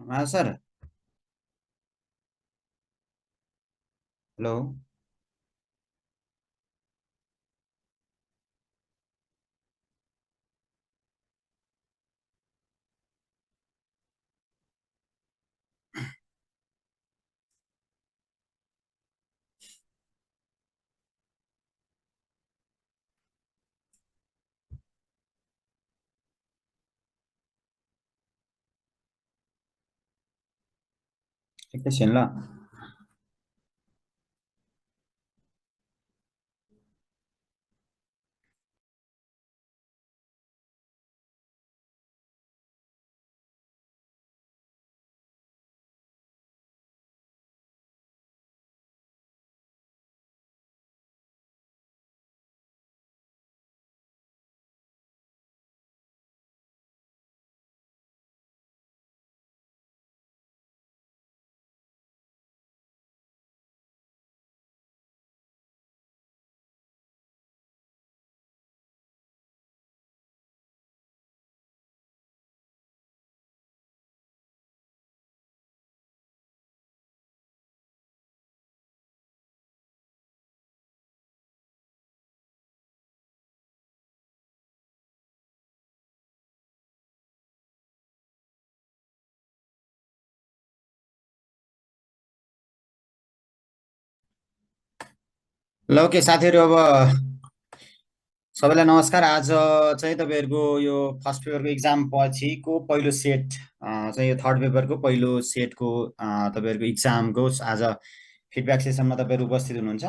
Sir. Hello. एकैछिन ल। ल ओके साथीहरू, अब सबैलाई नमस्कार। आज चाहिँ तपाईँहरूको यो फर्स्ट पेपरको इक्जाम पछिको पहिलो सेट चाहिँ यो थर्ड पेपरको पहिलो सेटको तपाईँहरूको इक्जामको आज फिडब्याक सेसनमा तपाईँहरू उपस्थित हुनुहुन्छ।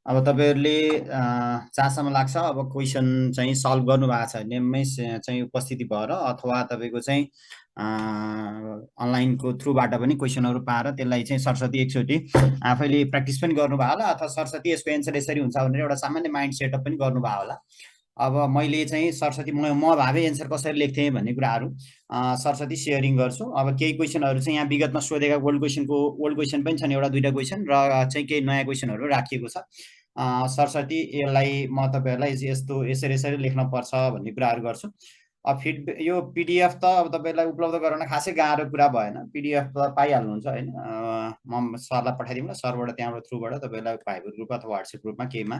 अब तपाईँहरूले जहाँसम्म लाग्छ अब क्वेसन चाहिँ सल्भ गर्नुभएको छ भने चाहिँ उपस्थिति भएर अथवा तपाईँको चाहिँ अनलाइनको थ्रुबाट पनि क्वेसनहरू पाएर त्यसलाई चाहिँ सरस्वती एकचोटि आफैले प्र्याक्टिस पनि गर्नुभयो होला, अथवा सरस्वती यसको एन्सर यसरी हुन्छ भनेर एउटा सामान्य माइन्ड सेटअप पनि गर्नुभयो होला। अब मैले चाहिँ सरस्वती म भावे एन्सर कसरी लेख्थेँ भन्ने कुराहरू सरस्वती सेयरिङ गर्छु। अब केही क्वेसनहरू चाहिँ यहाँ विगतमा सोधेका ओल्ड क्वेसन पनि छन्, एउटा दुईवटा क्वेसन र चाहिँ केही नयाँ क्वेसनहरू राखिएको छ। सरस्वती यसलाई म तपाईँहरूलाई यस्तो यसरी यसरी लेख्न पर्छ भन्ने कुराहरू गर्छु। अब यो पिडिएफ त अब तपाईँलाई उपलब्ध गराउन खासै गाह्रो कुरा भएन, पिडिएफ त पाइहाल्नुहुन्छ होइन। म सरलाई पठाइदिउँ ल, सरबाट त्यहाँबाट थ्रुबाट तपाईँलाई भाइबर ग्रुप अथवा वाट्सएप ग्रुपमा केहीमा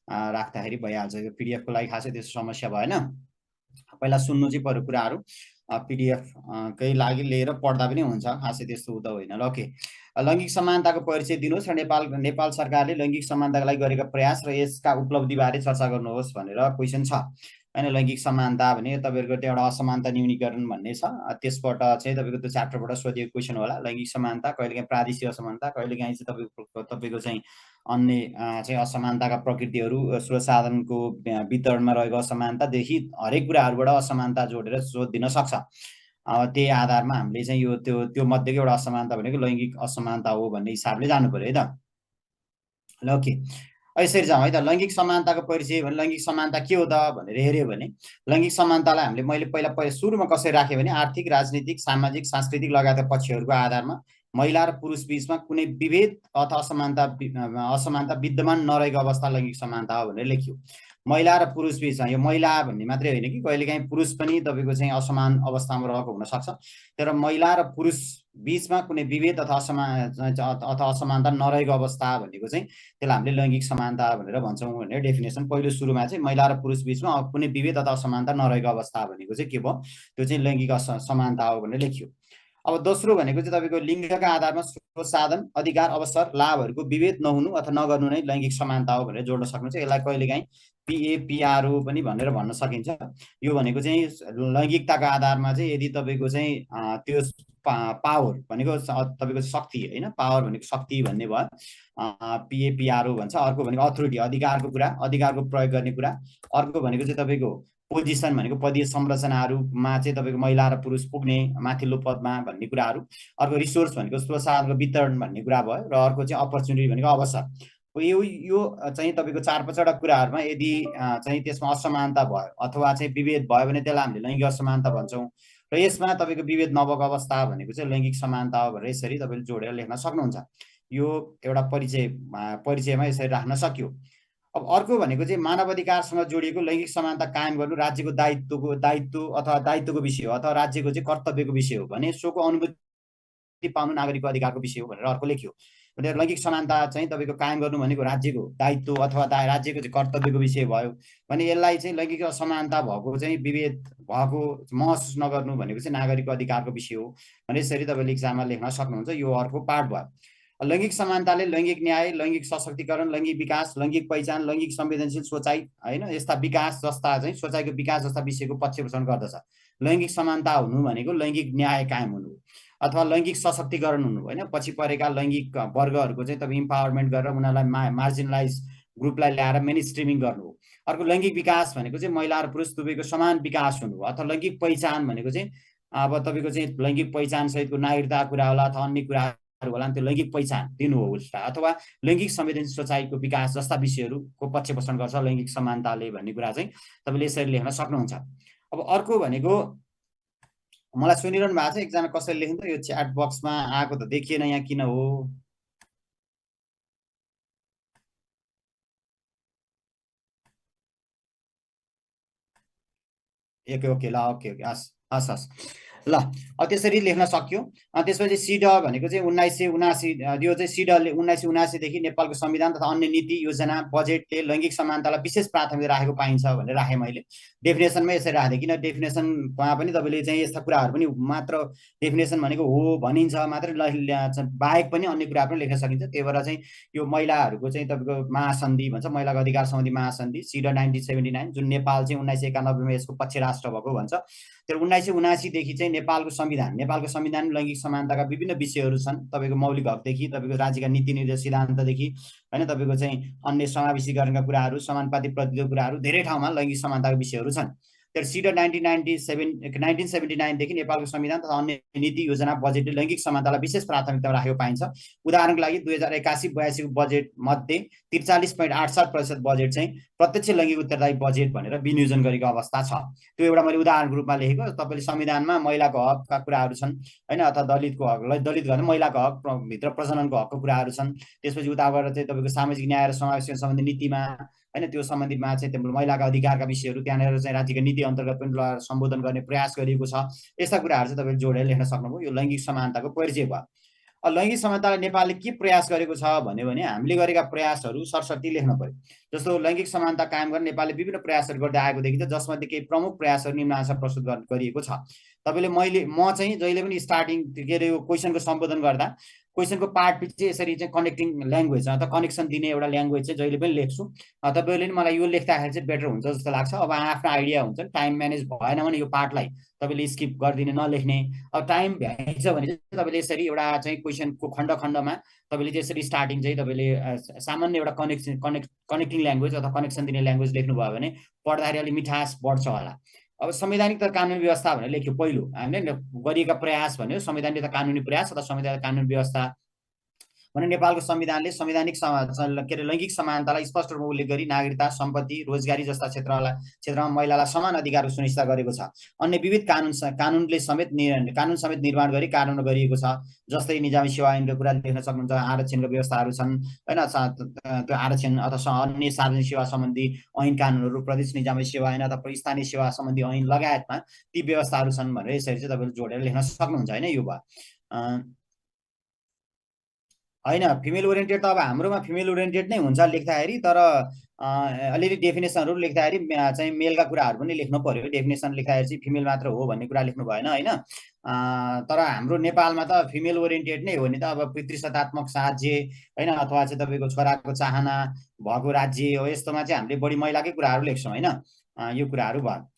राख्दाखेरि भइहाल्छ। यो पिडिएफको लागि खासै त्यस्तो समस्या भएन। पहिला सुन्नु चाहिँ पऱ्यो कुराहरू, पिडिएफ कै लागि लिएर पढ्दा पनि हुन्छ, खासै त्यस्तो हुँदा होइन। ल ओके, लैङ्गिक समानताको परिचय दिनुहोस् र नेपाल सरकारले लैङ्गिक समानताको लागि गरेका प्रयास र यसका उपलब्धिबारे चर्चा गर्नुहोस् भनेर क्वेसन छ होइन। लैङ्गिक समानता भने तपाईँहरूको त्यो एउटा असमानता न्यूनीकरण भन्ने छ, त्यसबाट चाहिँ तपाईँको त्यो च्याप्टरबाट सोधिएको क्वेसन होला। लैङ्गिक समानता कहिलेकाहीँ प्रादेशिक असमानता, कहिलेकाहीँ चाहिँ तपाईँको चाहिँ अन्य चाहिँ असमानताका प्रकृतिहरू, स्रोत साधनको वितरणमा रहेको असमानतादेखि हरेक कुराहरूबाट असमानता जोडेर सोध दिन सक्छ। त्यही आधारमा हामीले चाहिँ यो त्यो मध्येको एउटा असमानता भनेको लैङ्गिक असमानता हो भन्ने हिसाबले जानु पर्यो है त। ल ओके, यसरी जाउँ है त। लैङ्गिक समानताको परिचय भने लैङ्गिक समानता के हो त भनेर हेऱ्यो भने लैङ्गिक समानतालाई हामीले मैले पहिला सुरुमा कसरी राखेँ भने आर्थिक, राजनीतिक, सामाजिक, सांस्कृतिक लगायतका पक्षहरूको आधारमा महिला र पुरुष बीचमा कुनै विभेद अथवा असमानता विद्यमान नरहेको अवस्था लैङ्गिक समानता हो भनेर लेख्यो। महिला र पुरुष बीचमा, यो महिला भन्ने मात्रै होइन कि कहिलेकाहीँ पुरुष पनि तपाईँको चाहिँ असमान अवस्थामा रहेको हुनसक्छ, तर महिला र पुरुष बीचमा कुनै विभेद अथवा असमानता नरहेको अवस्था भनेको चाहिँ त्यसलाई हामीले लैङ्गिक समानता भनेर भन्छौँ भनेर डेफिनेसन पहिलो सुरुमा चाहिँ महिला र पुरुष बीचमा कुनै विभेद अथवा असमानता नरहेको अवस्था भनेको चाहिँ के भयो, त्यो चाहिँ लैङ्गिक समानता हो भनेर लेखियो। अब दोस्रो भनेको चाहिँ तपाईँको लिङ्गका आधारमा स्रोत साधन, अधिकार, अवसर, लाभहरूको विभेद नहुनु अथवा नगर्नु नै लैङ्गिक समानता हो भनेर जोड्न सक्नुहुन्छ। यसलाई कहिलेकाहीँ पिएपिआरओ पनि भनेर भन्न सकिन्छ। यो भनेको चाहिँ लैङ्गिकताको आधारमा चाहिँ यदि तपाईँको चाहिँ त्यो पावर भनेको तपाईँको शक्ति होइन, पावर भनेको शक्ति भन्ने भयो, पिएपिआरओ भन्छ। अर्को भनेको अथोरिटी, अधिकारको कुरा, अधिकारको प्रयोग गर्ने कुरा। अर्को भनेको चाहिँ तपाईँको पोजिसन भनेको पदीय संरचनाहरूमा चाहिँ तपाईँको महिला र पुरुष पुग्ने माथिल्लो पदमा भन्ने कुराहरू। अर्को रिसोर्स भनेको स्रोत साधनको वितरण भन्ने कुरा भयो, र अर्को चाहिँ अपर्च्युनिटी भनेको अवसर। यो चाहिँ तपाईँको 4-5वटा कुराहरूमा यदि चाहिँ त्यसमा असमानता भयो अथवा चाहिँ विभेद भयो भने त्यसलाई हामीले लैङ्गिक असमानता भन्छौँ, र यसमा तपाईँको विभेद नभएको अवस्था भनेको चाहिँ लैङ्गिक समानता हो भनेर यसरी तपाईँले जोडेर लेख्न सक्नुहुन्छ। यो एउटा परिचयमा यसरी राख्न सक्यो। अब अर्को भनेको चाहिँ मानव अधिकारसँग जोडिएको लैङ्गिक समानता कायम गर्नु राज्यको दायित्व अथवा दायित्वको विषय हो, अथवा राज्यको चाहिँ कर्तव्यको विषय हो भने सोको अनुभूति पाउनु नागरिकको अधिकारको विषय हो भनेर अर्को लेख्यो। भने लैङ्गिक समानता चाहिँ तपाईँको कायम गर्नु भनेको राज्यको दायित्व अथवा राज्यको चाहिँ कर्तव्यको विषय भयो भने यसलाई चाहिँ लैङ्गिक समानता भएको चाहिँ विभेद भएको महसुस नगर्नु भनेको चाहिँ नागरिकको अधिकारको विषय हो भने यसरी तपाईँले इक्जाममा लेख्न सक्नुहुन्छ। यो अर्को पार्ट भयो। लैङ्गिक समानताले लैङ्गिक न्याय, लैङ्गिक सशक्तिकरण, लैङ्गिक विकास, लैङ्गिक पहिचान, लैङ्गिक संवेदनशील सोचाइ होइन यस्ता विकास जस्ता चाहिँ सोचाइको विकास जस्ता विषयको पक्षपोषण गर्दछ। लैङ्गिक समानता हुनु भनेको लैङ्गिक न्याय कायम हुनु अथवा लैङ्गिक सशक्तिकरण हुनु होइन, पछि परेका लैङ्गिक वर्गहरूको चाहिँ तपाईँ इम्पावरमेन्ट गरेर उनीहरूलाई मार्जिनलाइज ग्रुपलाई ल्याएर मेन स्ट्रिमिङ गर्नु हो। अर्को लैङ्गिक विकास भनेको चाहिँ महिला र पुरुष दुवैको समान विकास हुनु हो। अथवा लैङ्गिक पहिचान भनेको चाहिँ अब तपाईँको चाहिँ लैङ्गिक पहिचान सहितको नागरिकता कुरा होला अथवा अन्य कुराहरू होला त्यो लैङ्गिक पहिचान दिनु हो उल्टा। अथवा लैङ्गिक संवेदनशील सोचाइको विकास जस्ता विषयहरूको पक्षपोषण गर्छ लैङ्गिक समानताले भन्ने कुरा चाहिँ तपाईँले यसरी लेख्न सक्नुहुन्छ। अब अर्को भनेको मलाई सुनिरहनु भएको छ एकजना कसैले लेख्नु त यो च्याट बक्समा आएको त देखिएन यहाँ किन हो? ओके ल ओके हस् हस् हस् ल अब त्यसरी लेख्न सक्यो। त्यसपछि सिड भनेको चाहिँ 1979 यो चाहिँ सिडले 1979 नेपालको संविधान तथा अन्य नीति योजना बजेटले लैङ्गिक समानतालाई विशेष प्राथमिकता राखेको पाइन्छ भनेर राखेँ मैले। डेफिनेसनमै यसरी राखेँ किन डेफिनेसनमा पनि तपाईँले चाहिँ यस्ता कुराहरू पनि मात्र डेफिनेसन भनेको हो भनिन्छ मात्रै बाहेक पनि अन्य कुरा पनि लेख्न सकिन्छ। त्यही भएर चाहिँ यो महिलाहरूको चाहिँ तपाईँको महासन्धि भन्छ महिलाको अधिकार सम्बन्धी महासन्धि सिड 1979 जुन नेपाल चाहिँ 1991 मा यसको पक्ष राष्ट्र भएको भन्छ। त्यो 1979 देखि चाहिँ नेपालको संविधान लैङ्गिक समानताका विभिन्न विषयहरू छन्। तपाईँको मौलिक हकदेखि तपाईँको राज्यका नीति निर्देश सिद्धान्तदेखि होइन तपाईँको चाहिँ अन्य समावेशीकरणका कुराहरू समानुपातिक प्रतिनिधित्वको कुराहरू धेरै ठाउँमा लैङ्गिक समानताका विषयहरू छन्। तर सिड 1979 देखि नेपालको संविधान तथा अन्य नीति योजना बजेटले लैङ्गिक समानतालाई विशेष प्राथमिकता राखेको पाइन्छ। उदाहरणको लागि 2081-82 को बजेट मध्ये 43.87% बजेट चाहिँ प्रत्यक्ष लैङ्गिक उत्तरदायी बजेट भनेर विनियोजन गरेको अवस्था छ। त्यो एउटा मैले उदाहरणको रूपमा लेखेको। तपाईँले संविधानमा महिलाको हकका कुराहरू छन् होइन अथवा दलितको हक दलित गर्ने महिलाको हक भित्र प्रजननको हकको कुराहरू छन्। त्यसपछि उताबाट चाहिँ तपाईँको सामाजिक न्याय र समावेशन सम्बन्धी नीतिमा होइन त्यो सम्बन्धीमा चाहिँ त्यो महिलाका अधिकारका विषयहरू त्यहाँनिर चाहिँ राज्यका नीति अन्तर्गत पनि सम्बोधन गर्ने प्रयास गरिएको छ। यस्ता कुराहरू चाहिँ तपाईँले जोडेर लेख्न सक्नुभयो। यो लैङ्गिक समानताको परिचय भयो। लैङ्गिक समानतालाई नेपालले के प्रयास गरेको छ भन्यो भने हामीले गरेका प्रयासहरू सरसर्ती लेख्न पर्यो। जस्तो लैङ्गिक समानता कायम गर्न नेपालले विभिन्न प्रयासहरू गर्दै आएको देखिन्छ जसमध्ये केही प्रमुख प्रयासहरू निम्नानुसार प्रस्तुत गरिएको छ। तपाईँले म चाहिँ जहिले पनि स्टार्टिङ के अरे यो क्वेसनको सम्बोधन गर्दा क्वेसनको पार्ट पछि यसरी चाहिँ कनेक्टिङ ल्याङ्ग्वेज अथवा कनेक्सन दिने एउटा ल्याङ्ग्वेज चाहिँ जहिले पनि लेख्छु। तपाईँले पनि मलाई यो लेख्दाखेरि चाहिँ बेटर हुन्छ जस्तो लाग्छ। अब आफ्नो आइडिया हुन्छ टाइम म्यानेज भएन भने यो पार्टलाई तपाईँले स्किप गरिदिने नलेख्ने। अब टाइम भ्याइन्छ भने चाहिँ तपाईँले यसरी एउटा चाहिँ क्वेसनको खण्डमा तपाईँले त्यसरी स्टार्टिङ चाहिँ तपाईँले सामान्य एउटा कनेक्टिङ ल्याङ्ग्वेज अथवा कनेक्सन दिने ल्याङ्ग्वेज लेख्नुभयो भने पढ्दाखेरि अलिक मिठास बढ्छ होला। अब संवैधानिक तथा कानुनी व्यवस्था भनेर लेख्यो पहिलो हामीले गरिएका प्रयास भन्यो संवैधानिक तथा कानुनी प्रयास अथवा संवैधानिक कानुनी व्यवस्था भने नेपालको संविधानले संवैधानिक के अरे लैङ्गिक समानतालाई स्पष्ट रूपमा उल्लेख गरी नागरिकता सम्पत्ति रोजगारी जस्ता क्षेत्रमा महिलालाई समान अधिकारको सुनिश्चित गरेको छ। अन्य विविध कानुनले समेत निर्माण गरी कार्यान्वयन गरिएको छ। जस्तै निजामी सेवा ऐनको कुरा लेख्न सक्नुहुन्छ। आरक्षणको व्यवस्थाहरू छन् होइन त्यो आरक्षण अथवा अन्य सार्वजनिक सेवा सम्बन्धी ऐन कानुनहरू प्रदेश निजामी सेवा ऐन अथवा स्थानीय सेवा सम्बन्धी ऐन लगायतमा ती व्यवस्थाहरू छन् भनेर यसरी चाहिँ तपाईँले जोडेर लेख्न सक्नुहुन्छ होइन। यो भयो होइन फिमेल ओरिएन्टेड त अब हाम्रोमा फिमेल ओरिएन्टेड नै हुन्छ लेख्दाखेरि तर अलिअलि डेफिनेसनहरू लेख्दाखेरि चाहिँ मेलका कुराहरू पनि लेख्नु पर्यो। डेफिनेसन लेख्दाखेरि चाहिँ फिमेल मात्र हो भन्ने कुरा लेख्नु भएन होइन। तर हाम्रो नेपालमा त फिमेल ओरिएन्टेड नै हो नि त। अब पितृसत्तात्मक साझ्य होइन अथवा चाहिँ तपाईँको छोराको चाहना भएको राज्य हो यस्तोमा चाहिँ हामीले बढी महिलाकै कुराहरू लेख्छौँ होइन। यो कुराहरू भयो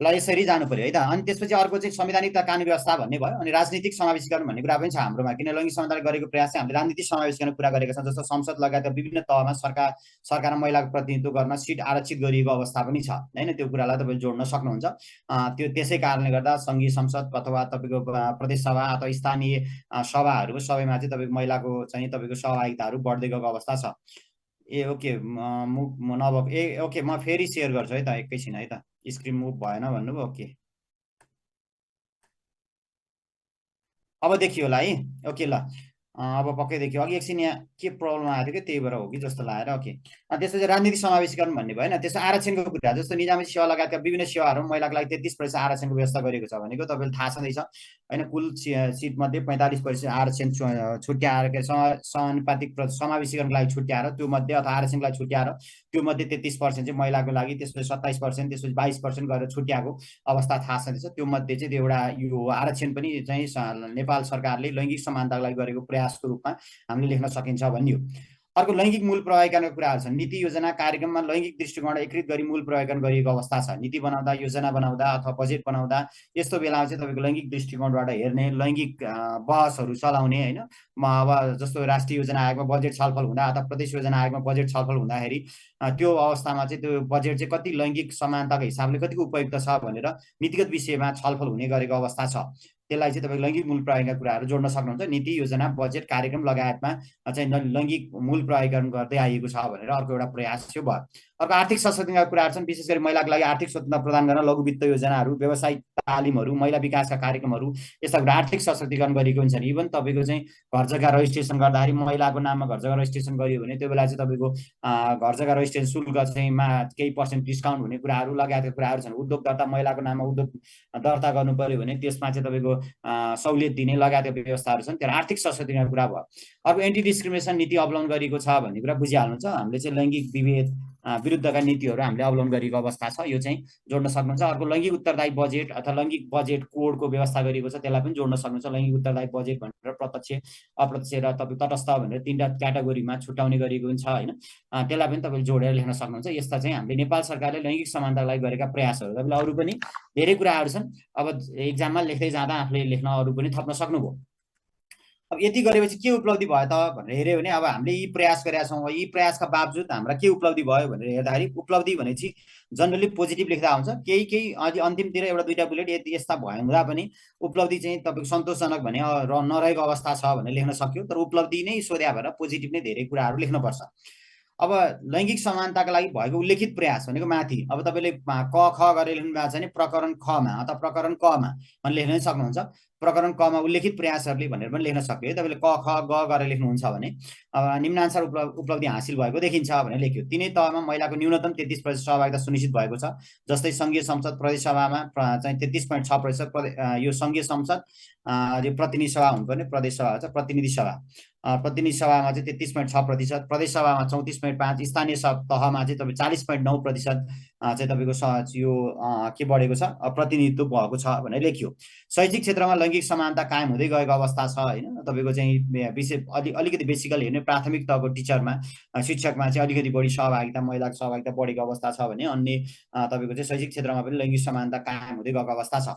ल यसरी जानु पर्यो है त। अनि त्यसपछि अर्को चाहिँ संवैधानिक तथा कानुनी व्यवस्था भन्ने भयो। अनि राजनीतिक समावेशीकरण भन्ने कुरा पनि छ हाम्रोमा किन लैङ्गिक समानताले गरेको प्रयास चाहिँ हामीले राजनीतिक समावेशीकरण कुरा गरेका छौँ। जस्तो संसद लगायतका विभिन्न तहमा सरकारमा महिलाको प्रतिनिधित्व गर्न सिट आरक्षित गरिएको अवस्था पनि छ होइन। त्यो कुरालाई तपाईँले जोड्न सक्नुहुन्छ। त्यो त्यसै कारणले गर्दा सङ्घीय संसद अथवा तपाईँको प्रदेश सभा अथवा स्थानीय सभाहरूको सबैमा चाहिँ तपाईँको महिलाको चाहिँ तपाईँको सहभागिताहरू बढ्दै गएको अवस्था छ। ए ओके म नभएको ओके म फेरि सेयर गर्छु है त एकैछिन है त। स्क्रिन मुभ भएन भन्नुभयो ओके अब देखियो होला है। ओके ल अब पक्कै देखियो अघि एकछिन यहाँ के प्रब्लम आएको थियो कि त्यही भएर हो कि जस्तो लागेर ओके। त्यसपछि राजनीतिक समावेशीकरण भन्ने भयो होइन। त्यस्तो आरक्षणको कुरा जस्तो निजामती सेवा लगायतका विभिन्न सेवाहरू महिलाको लागि 33% आरक्षणको व्यवस्था गरिएको छ भनेको तपाईँले थाहा छँदैछ होइन। कुल सिटमध्ये 45% आरक्षण छुट्याएर के समानुपातिक समावेशीकरणको लागि छुट्याएर त्यो मध्ये अथवा आरक्षणको लागि छुट्याएर त्यो मध्ये 33% चाहिँ महिलाको लागि, त्यसपछि 27%, त्यसपछि 22% गरेर छुट्याएको अवस्था थाहा छँदैछ। त्यो मध्ये चाहिँ त्यो एउटा यो आरक्षण पनि चाहिँ नेपाल सरकारले लैङ्गिक समानताको लागि गरेको प्रयासको रूपमा हामीले लेख्न सकिन्छ भन्ने हो। अर्को लैङ्गिक मूल प्रयोगका कुराहरू छन्। नीति योजना कार्यक्रममा लैङ्गिक दृष्टिकोण एकीकृत गरी मूल प्रयोगन गरिएको अवस्था छ। नीति बनाउँदा, योजना बनाउँदा अथवा बजेट बनाउँदा यस्तो बेलामा चाहिँ तपाईँको लैङ्गिक दृष्टिकोणबाट हेर्ने, लैङ्गिक बहसहरू चलाउने होइन। अब जस्तो राष्ट्रिय योजना आयोगमा बजेट छलफल हुँदा अथवा प्रदेश योजना आयोगमा बजेट छलफल हुँदाखेरि त्यो अवस्थामा चाहिँ त्यो बजेट चाहिँ कति लैङ्गिक समानताको हिसाबले कतिको उपयुक्त छ भनेर नीतिगत विषयमा छलफल हुने गरेको अवस्था छ। त्यसलाई चाहिँ तपाईँ लैङ्गिक मूल प्रयोगका कुराहरू जोड्न सक्नुहुन्छ। नीति योजना बजेट कार्यक्रम लगायतमा चाहिँ लैङ्गिक मूल प्रयोगकरण गर्दै आइएको छ भनेर अर्को एउटा प्रयास यो भयो। अर्को आर्थिक सशक्तिकरणका कुराहरू छन्। विशेष गरी महिलाको लागि आर्थिक स्वतन्त्रता प्रदान गर्न लघु वित्त योजनाहरू, व्यावसायिक तालिमहरू, महिला विकासका कार्यक्रमहरू, यस्ता कुरा आर्थिक सशक्तिकरण गरेको हुन्छन्। इभन तपाईँको चाहिँ घर जग्गा रजिस्ट्रेसन गर्दाखेरि महिलाको नाममा घर जग्गा रजिस्ट्रेसन गरियो भने त्यो बेला चाहिँ तपाईँको घर जग्गा रजिस्ट्रेसन शुल्क चाहिँ केही % डिस्काउन्ट हुने कुराहरू लगायतका कुराहरू छन्। उद्योग दर्ता महिलाको नाममा उद्योग दर्ता गर्नु पर्यो भने त्यसमा चाहिँ तपाईँको सहुलियत दिने लगायतका व्यवस्थाहरू छन्। त्यो आर्थिक सशक्तिकरणको कुरा भयो। अर्को एन्टी डिस्क्रिमिनेसन नीति अवलम्बन गरिएको छ भन्ने कुरा बुझिहाल्नुहुन्छ। हामीले चाहिँ लैङ्गिक विभेद विरुद्धका नीतिहरू हामीले अवलम्बन गरेको अवस्था छ, यो चाहिँ जोड्न सक्नुहुन्छ। अर्को लैङ्गिक उत्तरदायी बजेट अथवा लैङ्गिक बजेट कोडको व्यवस्था गरिएको छ, त्यसलाई पनि जोड्न सक्नुहुन्छ। लैङ्गिक उत्तरदायी बजेट भनेर प्रत्यक्ष, अप्रत्यक्ष र तपाईँ तटस्थ भनेर 3टा क्याटेगोरीमा छुट्याउने गरिएको हुन्छ होइन। त्यसलाई पनि तपाईँले जोडेर लेख्न सक्नुहुन्छ। यस्ता चाहिँ हामीले नेपाल सरकारले लैङ्गिक समानताको लागि गरेका प्रयासहरू। तपाईँले अरू पनि धेरै कुराहरू छन्, अब एक्जाममा लेख्दै जाँदा आफूले लेख्न अरू पनि थप्न सक्नुभयो। अब यति गरेपछि के उपलब्धि भयो त भनेर हेऱ्यो भने अब हामीले यी प्रयास गरेका छौँ, यी प्रयासका बावजुद हाम्रा के उपलब्धि भयो भनेर हेर्दाखेरि उपलब्धि भनेपछि जनरली पोजिटिभ लेख्दा हुन्छ। केही केही अझै अन्तिमतिर एउटा दुईटा बुलेट यस्ता भयो हुँदा पनि उपलब्धि चाहिँ तपाईँको सन्तोषजनक भने नरहेको अवस्था छ भनेर लेख्न सक्यो। तर उपलब्धि नै सोध्या भएर पोजिटिभ नै धेरै कुराहरू लेख्नुपर्छ। अब लैङ्गिक समानताका लागि भएको उल्लेखित प्रयास भनेको माथि अब तपाईँले क ख गरेर लेख्नु भएको छ भने प्रकरण खमा अथवा प्रकरण कमा भनेर लेख्न नै सक्नुहुन्छ। प्रकरण कमा उल्लेखित प्रयासहरूले भनेर पनि लेख्न सक्यो। तपाईँले क ख ग गरेर लेख्नुहुन्छ भने निम्नानुसार उपलब्धि हासिल भएको देखिन्छ भनेर लेख्यो। तिनै तहमा महिलाको न्यूनतम 33% सहभागिता सुनिश्चित भएको छ। जस्तै सङ्घीय संसद प्रदेश सभामा चाहिँ 33.6%, यो सङ्घीय संसद यो प्रतिनिधि सभा हुनुपर्ने प्रदेश सभा छ, प्रतिनिधि सभा प्रतिनिधि सभामा चाहिँ 33.6%, प्रदेश सभामा 34.5%, स्थानीय तहमा चाहिँ तपाईँ 40.9% चाहिँ तपाईँको यो के बढेको छ, प्रतिनिधित्व भएको छ भनेर लेखियो। शैक्षिक क्षेत्रमा लैङ्गिक समानता कायम हुँदै गएको अवस्था छ होइन। तपाईँको चाहिँ विषय अलिकति बेसिकली हेर्ने प्राथमिक तहको टिचरमा, शिक्षकमा चाहिँ अलिकति बढी सहभागिता, महिलाको सहभागिता बढेको अवस्था छ भने अन्य तपाईँको चाहिँ शैक्षिक क्षेत्रमा पनि लैङ्गिक समानता कायम हुँदै गएको अवस्था छ।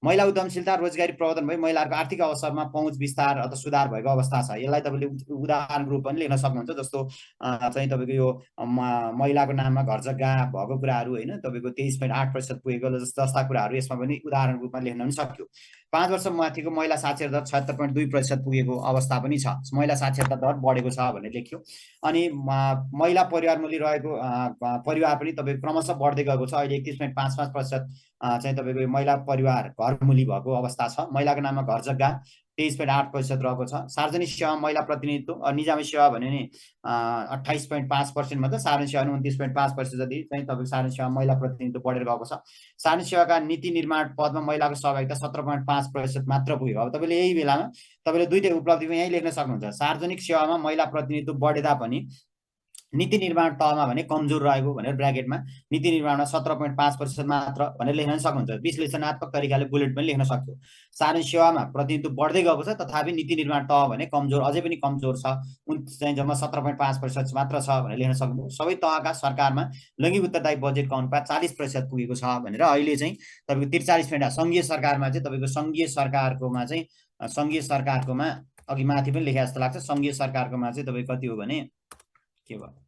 महिला उद्यमशीलता रोजगारी प्रवर्धन भई महिलाहरूको आर्थिक अवसरमा पहुँच विस्तार अथवा सुधार भएको अवस्था छ। यसलाई तपाईँले उदाहरण रूप पनि लेख्न सक्नुहुन्छ। जस्तो चाहिँ तपाईँको यो महिलाको नाममा घर जग्गा भएको कुराहरू होइन, तपाईँको 23.8% पुगेको जस्ता कुराहरू यसमा पनि उदाहरण रूपमा लेख्न पनि सक्यो। 5 वर्ष माथिको महिला साक्षरता दर 76.2% पुगेको अवस्था पनि छ। महिला साक्षरता दर बढेको छ भनेर लेख्यो। अनि महिला परिवार मूल्य रहेको परिवार पनि तपाईँको क्रमशः बढ्दै गएको छ। अहिले 31.55% चाहिँ तपाईँको महिला परिवार घर मूल्य भएको अवस्था छ। महिलाको नाममा घर जग्गा 23.8% रहेको छ। सार्वजनिक सेवा महिला प्रतिनिधित्व, निजामी सेवा भने नि 28.5% मात्र, सार्वजनिक सेवा 29.5% जति चाहिँ तपाईँको सार्वजनिक सेवा महिला प्रतिनिधित्व बढेर गएको छ। सार्वजनिक सेवाका नीति निर्माण पदमा महिलाको सहभागिता 17.5% मात्र पुग्यो। अब तपाईँले यही बेलामा तपाईँले दुईटै उपलब्धिमा यहीँ लेख्न सक्नुहुन्छ। सार्वजनिक सेवामा महिला प्रतिनिधित्व बढेता पनि नीति निर्माण तहमा भने कमजोर रहेको भनेर ब्राकेटमा नीति निर्माणमा 17.5% मात्र भनेर लेख्न सक्नुहुन्छ। विश्लेषणात्मक तरिकाले बुलेट पनि लेख्न सक्यो। सार्वजनिक सेवामा प्रतिनिधित्व बढ्दै गएको छ, तथापि नीति निर्माण तह भने कमजोर, अझै पनि कमजोर छ, चाहिँ जम्मा 17.5% मात्र छ भनेर लेख्न सक्नुहुन्छ। सबै तहका सरकारमा लैङ्गिक उत्तरदायी बजेटको अनुपात 40% पुगेको छ भनेर अहिले चाहिँ तपाईँको 43 सङ्घीय सरकारमा चाहिँ तपाईँको सङ्घीय सरकारकोमा अघि माथि पनि लेखे जस्तो लाग्छ। सङ्घीय सरकारकोमा चाहिँ तपाईँ कति हो भने के भयो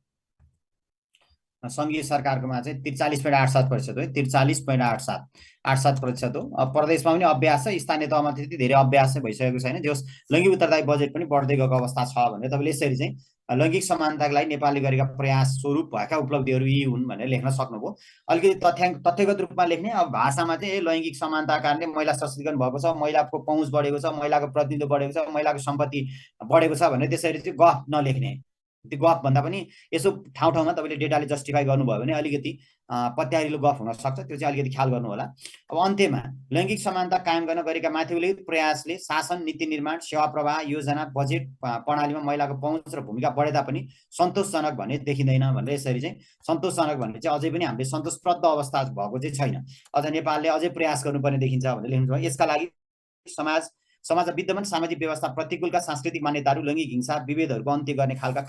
सङ्घीय सरकारकोमा चाहिँ 43.87% हो, 43.87% हो। प्रदेशमा पनि अभ्यास छ, स्थानीय तहमा त्यति धेरै अभ्यास चाहिँ भइसकेको छैन। जस लैङ्गिक उत्तरदायी बजेट पनि बढ्दै गएको अवस्था छ भने तपाईँले यसरी चाहिँ लैङ्गिक समानताको लागि नेपालले गरेका प्रयास स्वरूप भएका उपलब्धिहरू यी हुन् भनेर लेख्न सक्नुभयो। अलिकति तथ्यगत रूपमा लेख्ने, अब भाषामा चाहिँ लैङ्गिक समानताका कारणले महिला सशक्तिकरण भएको छ, महिलाको पहुँच बढेको छ, महिलाको प्रतिनिधित्व बढेको छ, महिलाको सम्पत्ति बढेको छ भने त्यसरी चाहिँ गफ नलेख्ने। त्यो गफ भन्दा पनि यसो ठाउँ ठाउँमा तपाईँले डेटाले जस्टिफाई गर्नुभयो भने अलिकति पत्यारिलो गफ हुनसक्छ, त्यो चाहिँ अलिकति ख्याल गर्नु होला। अब अन्त्यमा लैङ्गिक समानता कायम गर्न गरेका माथि उल्लेखित प्रयासले शासन, नीति निर्माण, सेवा प्रवाह, योजना, बजेट प्रणालीमा महिलाको पहुँच र भूमिका बढे तापनि सन्तोषजनक भन्ने देखिँदैन भनेर यसरी चाहिँ सन्तोषजनक भन्ने चाहिँ अझै पनि हामीले सन्तोषप्रद अवस्था भएको चाहिँ छैन, अझ नेपालले अझै प्रयास गर्नुपर्ने देखिन्छ भनेर लेख्नुभयो। यसका लागि समाजमा विद्यमान सामाजिक व्यवस्था प्रतिकूलका सांस्कृतिक मान्यताहरू, लैङ्गिक हिंसा, विभेदहरूको अन्त्य गर्ने खालका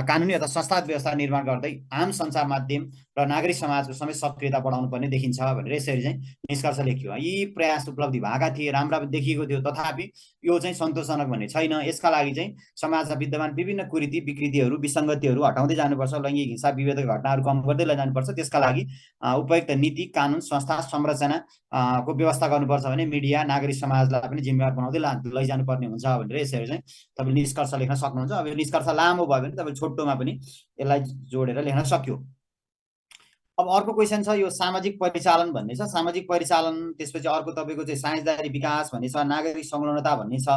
कानुनी अथवा संस्थागत व्यवस्था निर्माण गर्दै आम सञ्चार माध्यम र नागरिक समाजको समेत सक्रियता बढाउनु पर्ने देखिन्छ भनेर यसरी चाहिँ निष्कर्ष लेखियो। यी प्रयास उपलब्धि भएका थिए, राम्रा देखिएको थियो, तथापि यो चाहिँ सन्तोषजनक भन्ने छैन। यसका लागि चाहिँ समाजमा विद्यमान विभिन्न कुरीति, विकृतिहरू, विसङ्गतिहरू हटाउँदै जानुपर्छ, लैङ्गिक हिंसा, विभेदका घटनाहरू कम गर्दै लैजानुपर्छ। त्यसका लागि उपयुक्त नीति, कानुन, संस्था, संरचना को व्यवस्था गर्नुपर्छ भने मिडिया, नागरिक समाजलाई पनि जिम्मेवार बनाउँदै लैजानुपर्ने हुन्छ भनेर यसरी चाहिँ तपाईँले निष्कर्ष लेख्न सक्नुहुन्छ। अब यो निष्कर्ष लामो भयो भने तपाईँ छोटोमा पनि यसलाई जोडेर लेख्न सक्यो। अब अर्को क्वेसन छ, यो सामाजिक परिचालन भन्ने छ। सामाजिक परिचालन, त्यसपछि अर्को तपाईँको चाहिँ साझेदारी विकास भन्ने छ, नागरिक संलग्नता भन्ने छ।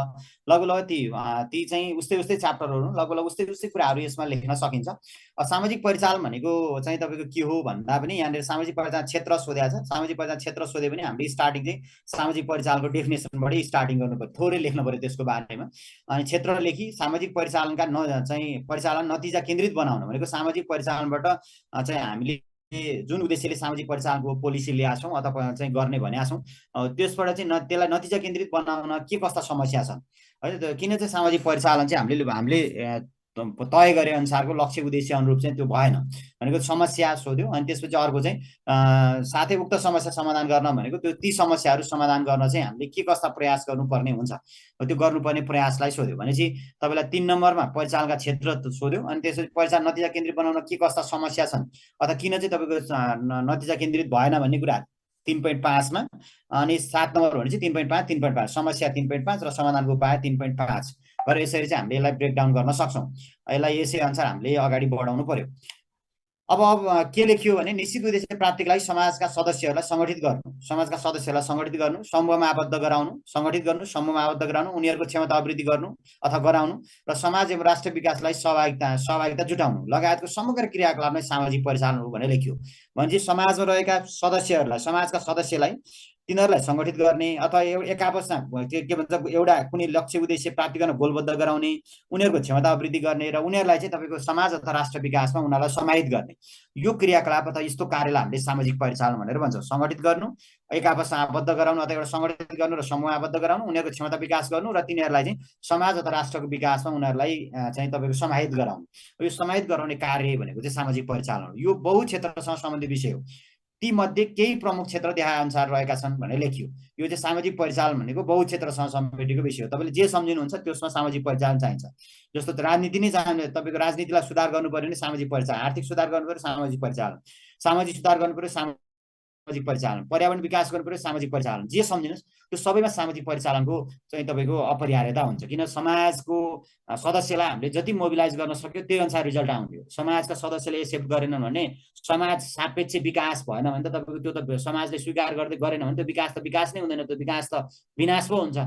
लगभग ती चाहिँ उस्तै च्याप्टरहरू, लगभग उस्तै कुराहरू यसमा लेख्न सकिन्छ। सामाजिक परिचालन भनेको चाहिँ तपाईँको के हो भन्दा पनि यहाँनिर सामाजिक परिचालन क्षेत्र सोधेको छ। सामाजिक परिचालन क्षेत्र सोधे पनि हामीले स्टार्टिङ चाहिँ सामाजिक परिचालनको डेफिनेसनबाटै स्टार्टिङ गर्नु पर्यो, थोरै लेख्नु पर्यो त्यसको बारेमा। अनि क्षेत्र लेखी सामाजिक परिचालनका चाहिँ परिचालन नतिजा केन्द्रित बनाउन भनेको सामाजिक परिचालनबाट चाहिँ हामीले जुन उद्देश्यले सामाजिक परिचालनको पोलिसी ल्याएको छौँ अथवा चाहिँ गर्ने भनेका छौँ, त्यसबाट चाहिँ त्यसलाई नतिजा केन्द्रित बनाउन के कस्ता समस्या छन् है। किन चाहिँ सामाजिक परिचालन चाहिँ हामीले तय गरे अनुसारको लक्ष्य उद्देश्य अनुरूप चाहिँ त्यो भएन भनेको समस्या सोध्यो। अनि त्यसपछि अर्को चाहिँ साथै उक्त समस्या समाधान गर्न भनेको त्यो ती समस्याहरू समाधान गर्न चाहिँ हामीले के कस्ता प्रयास गर्नुपर्ने हुन्छ, त्यो गर्नुपर्ने प्रयासलाई सोध्यो। भनेपछि तपाईँलाई 3 नम्बरमा परिचालनका क्षेत्र सोध्यो। अनि त्यसपछि परिचालन नतिजा केन्द्रित बनाउन के कस्ता समस्या छन् अथवा किन चाहिँ तपाईँको नतिजा केन्द्रित भएन भन्ने कुरा 3.5 मा। अनि 7 नम्बर भने चाहिँ 3.5 3.5 समस्या 3.5 र समाधानको उपाय 3.5 गरेर यसरी चाहिँ हामीले यसलाई ब्रेकडाउन गर्न सक्छौँ। यसलाई यसै अनुसार हामीले अगाडि बढाउनु पर्यो। अब के लेखियो भने निश्चित उद्देश्य प्राप्तिका लागि समाजका सदस्यहरूलाई सङ्गठित गर्नु, समाजका सदस्यहरूलाई सङ्गठित गर्नु, समूहमा आबद्ध गराउनु, सङ्गठित गर्नु, समूहमा आबद्ध गराउनु, उनीहरूको क्षमता अभिवृद्धि गर्नु अथवा गराउनु र समाज एवं राष्ट्र विकासलाई सहभागिता जुटाउनु लगायतको समग्र क्रियाकलापलाई सामाजिक परिचालन हो भनेर लेखियो। भनेपछि समाजमा रहेका सदस्यहरूलाई, समाजका सदस्यलाई तिनीहरूलाई सङ्गठित गर्ने अथवा एक आपसमा के भन्छ एउटा कुनै लक्ष्य उद्देश्य प्राप्ति गर्न गोलबद्ध गराउने, उनीहरूको क्षमता वृद्धि गर्ने र उनीहरूलाई चाहिँ तपाईँको समाज अथवा राष्ट्र विकासमा उनीहरूलाई समाहित गर्ने, यो क्रियाकलाप अथवा यस्तो कार्यलाई हामीले सामाजिक परिचालन भनेर भन्छौँ। सङ्गठित गर्नु, एक आपसमा आबद्ध गराउनु अथवा एउटा सङ्गठित गर्नु र समूह आबद्ध गराउनु, उनीहरूको क्षमता विकास गर्नु र तिनीहरूलाई चाहिँ समाज अथवा राष्ट्रको विकासमा उनीहरूलाई चाहिँ तपाईँको समाहित गराउनु। यो समाहित गराउने कार्य भनेको चाहिँ सामाजिक परिचालन हो। यो बहु क्षेत्रसँग सम्बन्धित विषय हो। ती मध्ये केही प्रमुख क्षेत्र देखाए अनुसार रहेका छन् भनेर लेखियो। यो चाहिँ सामाजिक परिचालन भनेको बहु क्षेत्रसँग समेटेको विषय हो। तपाईँले जे सम्झिनुहुन्छ त्यसमा सामाजिक परिचालन चाहिन्छ। जस्तो राजनीति नै चाहिन्छ, तपाईँको राजनीतिलाई सुधार गर्नु पर्यो भने सामाजिक परिचालन, आर्थिक सुधार गर्नु पर्यो सामाजिक परिचालन, सामाजिक सुधार गर्नु पर्यो सामाजिक परिचालन, पर्यावरण विकास गर्नु पर्यो सामाजिक परिचालन, जे सम्झिनुहोस् त्यो सबैमा सामाजिक परिचालनको चाहिँ तपाईँको अपरिहार्यता हुन्छ। किन समाजको सदस्यलाई हामीले जति मोबिलाइज गर्न सक्यो त्यही अनुसार रिजल्ट आउँथ्यो। समाजका सदस्यले एक्सेप्ट गरेनन् भने समाज सापेक्ष विकास भएन भने त तपाईँको त्यो त समाजले स्वीकार गर्दै गरेन भने त्यो विकास नै हुँदैन, त्यो विकास त विनाश पो हुन्छ।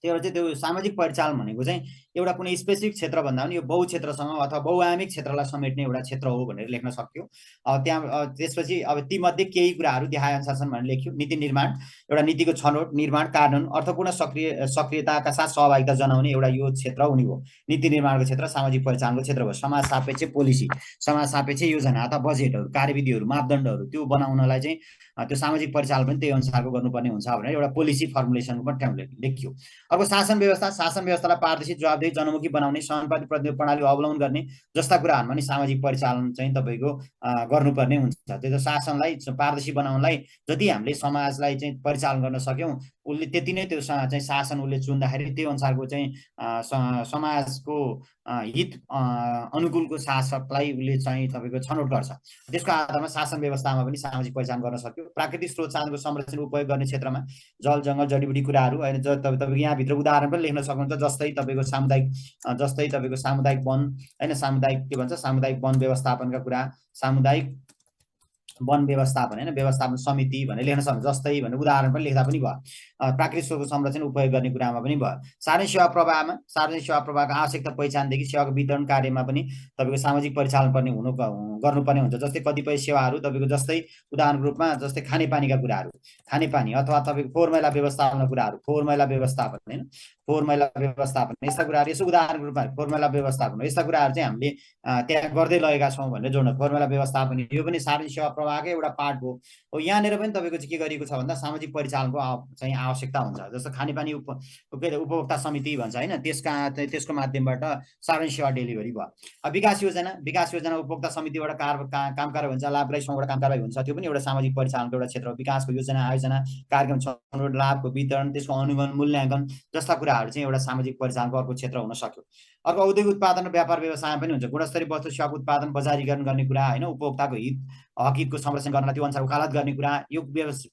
त्यही भएर चाहिँ त्यो सामाजिक परिचालन भनेको चाहिँ एउटा कुनै स्पेसिफिक क्षेत्र भन्दा पनि यो बहु क्षेत्रसँग अथवा बहुआयामिक क्षेत्रलाई समेट्ने एउटा क्षेत्र हो भनेर लेख्न सक्यो। त्यहाँ त्यसपछि अब तीमध्ये केही कुराहरू देखाए अनुसार छन् भनेर लेख्यो। नीति निर्माण, एउटा नीतिको छनौट, निर्माण, कार्यान्वयन, अर्थपूर्ण सक्रियताका साथ सहभागिता जनाउने एउटा यो क्षेत्र हुने हो। नीति निर्माणको क्षेत्र सामाजिक परिचालनको क्षेत्र भयो। समाज सापेक्ष पोलिसी, समाज सापेक्ष योजना अथवा बजेटहरू, कार्यविधिहरू, मापदण्डहरू त्यो बनाउनलाई चाहिँ त्यो सामाजिक परिचालन पनि त्यही अनुसारको गर्नुपर्ने हुन्छ भनेर एउटा पोलिसी फर्मुलेसनको पनि ठाउँले लेखियो। अर्को शासन व्यवस्था, शासन व्यवस्थालाई पारदर्शी, जवाबदेही, जनमुखी बनाउने, समानुपातिक प्रतिनिधित्व प्रणाली अवलम्बन गर्ने जस्ता कुराहरूमा नि सामाजिक परिचालन चाहिँ तपाईँको गर्नुपर्ने हुन्छ। त्यो शासनलाई पारदर्शी बनाउनलाई जति हामीले समाजलाई चाहिँ परिचालन गर्न सक्यौँ उसले त्यति नै त्यो चाहिँ शासन उसले चुन्दाखेरि त्यो अनुसारको चाहिँ समाजको हित अनुकूलको शासकलाई उसले चाहिँ तपाईँको छनौट गर्छ। त्यसको आधारमा शासन व्यवस्थामा पनि सामाजिक पहिचान गर्न सक्यो। प्राकृतिक स्रोत साधनको संरक्षण उपयोग गर्ने क्षेत्रमा जल जङ्गल जडीबुटी कुराहरू होइन, तपाईँको यहाँभित्र उदाहरण पनि लेख्न सक्नुहुन्छ। जस्तै तपाईँको सामुदायिक वन होइन, सामुदायिक के भन्छ, सामुदायिक वन व्यवस्थापनका कुरा, सामुदायिक वन व्यवस्थापन होइन, व्यवस्थापन समिति भनेर लेख्न सक्नुहुन्छ। जस्तै भनेर उदाहरण पनि लेख्दा पनि भयो। प्राकृतिक स्रोतको संरक्षण उपयोग गर्ने कुरामा पनि भयो। सार्वजनिक सेवा प्रवाहको आवश्यकता पहिचानदेखि सेवाको वितरण कार्यमा पनि तपाईँको सामाजिक परिचालन गर्नुपर्ने हुन्छ। जस्तै कतिपय सेवाहरू तपाईँको जस्तै उदाहरणको रूपमा जस्तै खानेपानीका कुराहरू, खानेपानी अथवा तपाईँको फोहोर मैला व्यवस्थापनका कुराहरू, फोहोर मैला व्यवस्थापन होइन, फोहोर मैला व्यवस्थापन यस्ता कुराहरू, यसो उदाहरणको रूपमा फोहोर मैला व्यवस्थापन यस्ता कुराहरू चाहिँ हामीले त्यहाँ गर्दै लगेका छौँ भनेर जोड्नु। फोहोर मैला व्यवस्थापन यो पनि सार्वजनिक सेवा प्रवाहकै एउटा पार्ट हो। यहाँनिर पनि तपाईँको चाहिँ के गरिएको छ भन्दा सामाजिक परिचालनको चाहिँ आवश्यकता हुन्छ। जस्तो खानेपानी उपभोक्ता समिति भन्छ होइन, त्यसको माध्यमबाट सार्वजनिक सेवा डेलिभरी भयो। विकास योजना उपभोक्ता समितिबाट काम कारबाही हुन्छ, लाभग्राही समूहबाट काम कारबाही हुन्छ। त्यो पनि एउटा सामाजिक परिचालनको एउटा क्षेत्र हो। विकासको योजना, आयोजना, कार्यक्रम छनौट, लाभको वितरण, त्यसको अनुगमन, मूल्याङ्कन जस्ता कुराहरू चाहिँ एउटा सामाजिक परिचालनको अर्को क्षेत्र हुन सक्यो। अर्को औद्योगिक उत्पादन र व्यापार व्यवसाय पनि हुन्छ। गुणस्तरीय वस्तु सेवाको उत्पादन बजारीकरण गर्ने कुरा होइन, उपभोक्ताको हकितको संरक्षण गर्न त्यो अनुसार वकालत गर्ने कुरा, यो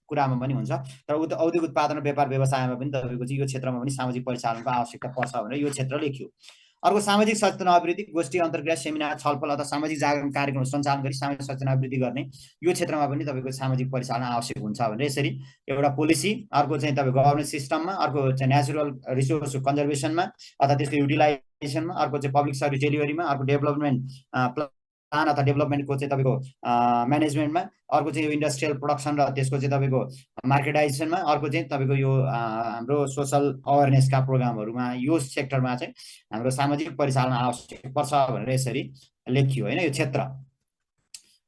कुरामा पनि हुन्छ। तर औद्योगिक उत्पादन र व्यापार व्यवसायमा पनि तपाईँको चाहिँ यो क्षेत्रमा पनि सामाजिक परिचालनको आवश्यकता पर्छ भनेर यो क्षेत्र लेखियो। अर्को सामाजिक सचेतना अभिवृद्धि, गोष्ठी, अन्तर्क्रिया, सेमिनार, छलफल अथवा सामाजिक जागरण कार्यक्रम सञ्चालन गरी सामाजिक सचेतना अभिवृद्धि गर्ने, यो क्षेत्रमा पनि तपाईँको सामाजिक परिचालन आवश्यक हुन्छ भनेर यसरी एउटा पोलिसी। अर्को चाहिँ तपाईँको गभर्नेन्स सिस्टममा, अर्को चाहिँ नेचुरल रिसोर्स कन्जर्भेसनमा अथवा त्यसको युटिलाइजेसनमा, अर्को चाहिँ पब्लिक सर्भिस डेलिभरीमा, अर्को डेभलपमेन्ट प्लान अथवा डेभलपमेन्टको चाहिँ तपाईँको म्यानेजमेन्टमा, अर्को चाहिँ यो इन्डस्ट्रियल प्रोडक्सन र त्यसको चाहिँ तपाईँको मार्केटाइजेसनमा, अर्को चाहिँ तपाईँको यो हाम्रो सोसल अवेरनेसका प्रोग्रामहरूमा, यो सेक्टरमा चाहिँ हाम्रो सामाजिक परिचालन आवश्यक पर्छ भनेर यसरी लेखियो होइन यो क्षेत्र।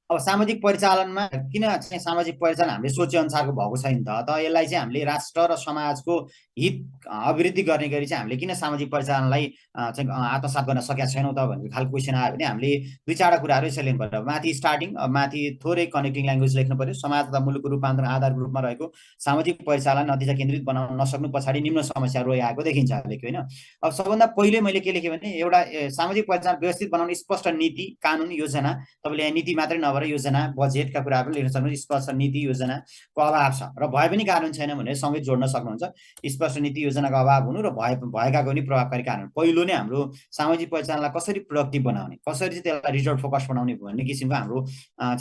अब सामाजिक परिचालनमा किन चाहिँ सामाजिक परिचालन हामीले सोचे अनुसारको भएको छैन त यसलाई चाहिँ हामीले राष्ट्र र समाजको हित अभिवृद्धि गर्ने गरी चाहिँ हामीले किन सामाजिक परिचालनलाई चाहिँ आत्मसात गर्न सकेका छैनौँ त भन्ने खालको क्वेसन आयो भने हामीले दुई चारवटा कुराहरू यसरी लेख्नु पर्यो। माथि स्टार्टिङ, माथि थोरै कनेक्टिङ ल्याङ्ग्वेज लेख्नु पर्यो। समाज तथा मुलुकको रूपान्तरण आधारको रूपमा रहेको सामाजिक परिचालन नतिजा केन्द्रित बनाउन नसक्नु पछाडि निम्न समस्याहरू रहिआएको देखिन्छ लेख्यो होइन। अब सबभन्दा पहिले मैले के लेखेँ भने एउटा सामाजिक परिचालन व्यवस्थित बनाउने स्पष्ट नीति, कानुन, योजना, तपाईँले यहाँ नीति मात्रै नभएर योजना, बजेटका कुराहरू पनि लेख्न सक्नुहुन्छ। स्पष्ट नीति योजनाको अभाव छ र भए पनि कानुन छैन भने सँगै जोड्न सक्नुहुन्छ। स्पष्ट नीति योजनाको अभाव हुनु र भएका पनि प्रभावकारी कानुन। पहिलो नै हाम्रो सामाजिक परिचालनलाई कसरी प्रोडक्टिभ बनाउने, कसरी चाहिँ त्यसलाई रिजल्ट फोकस बनाउने भन्ने किसिमको हाम्रो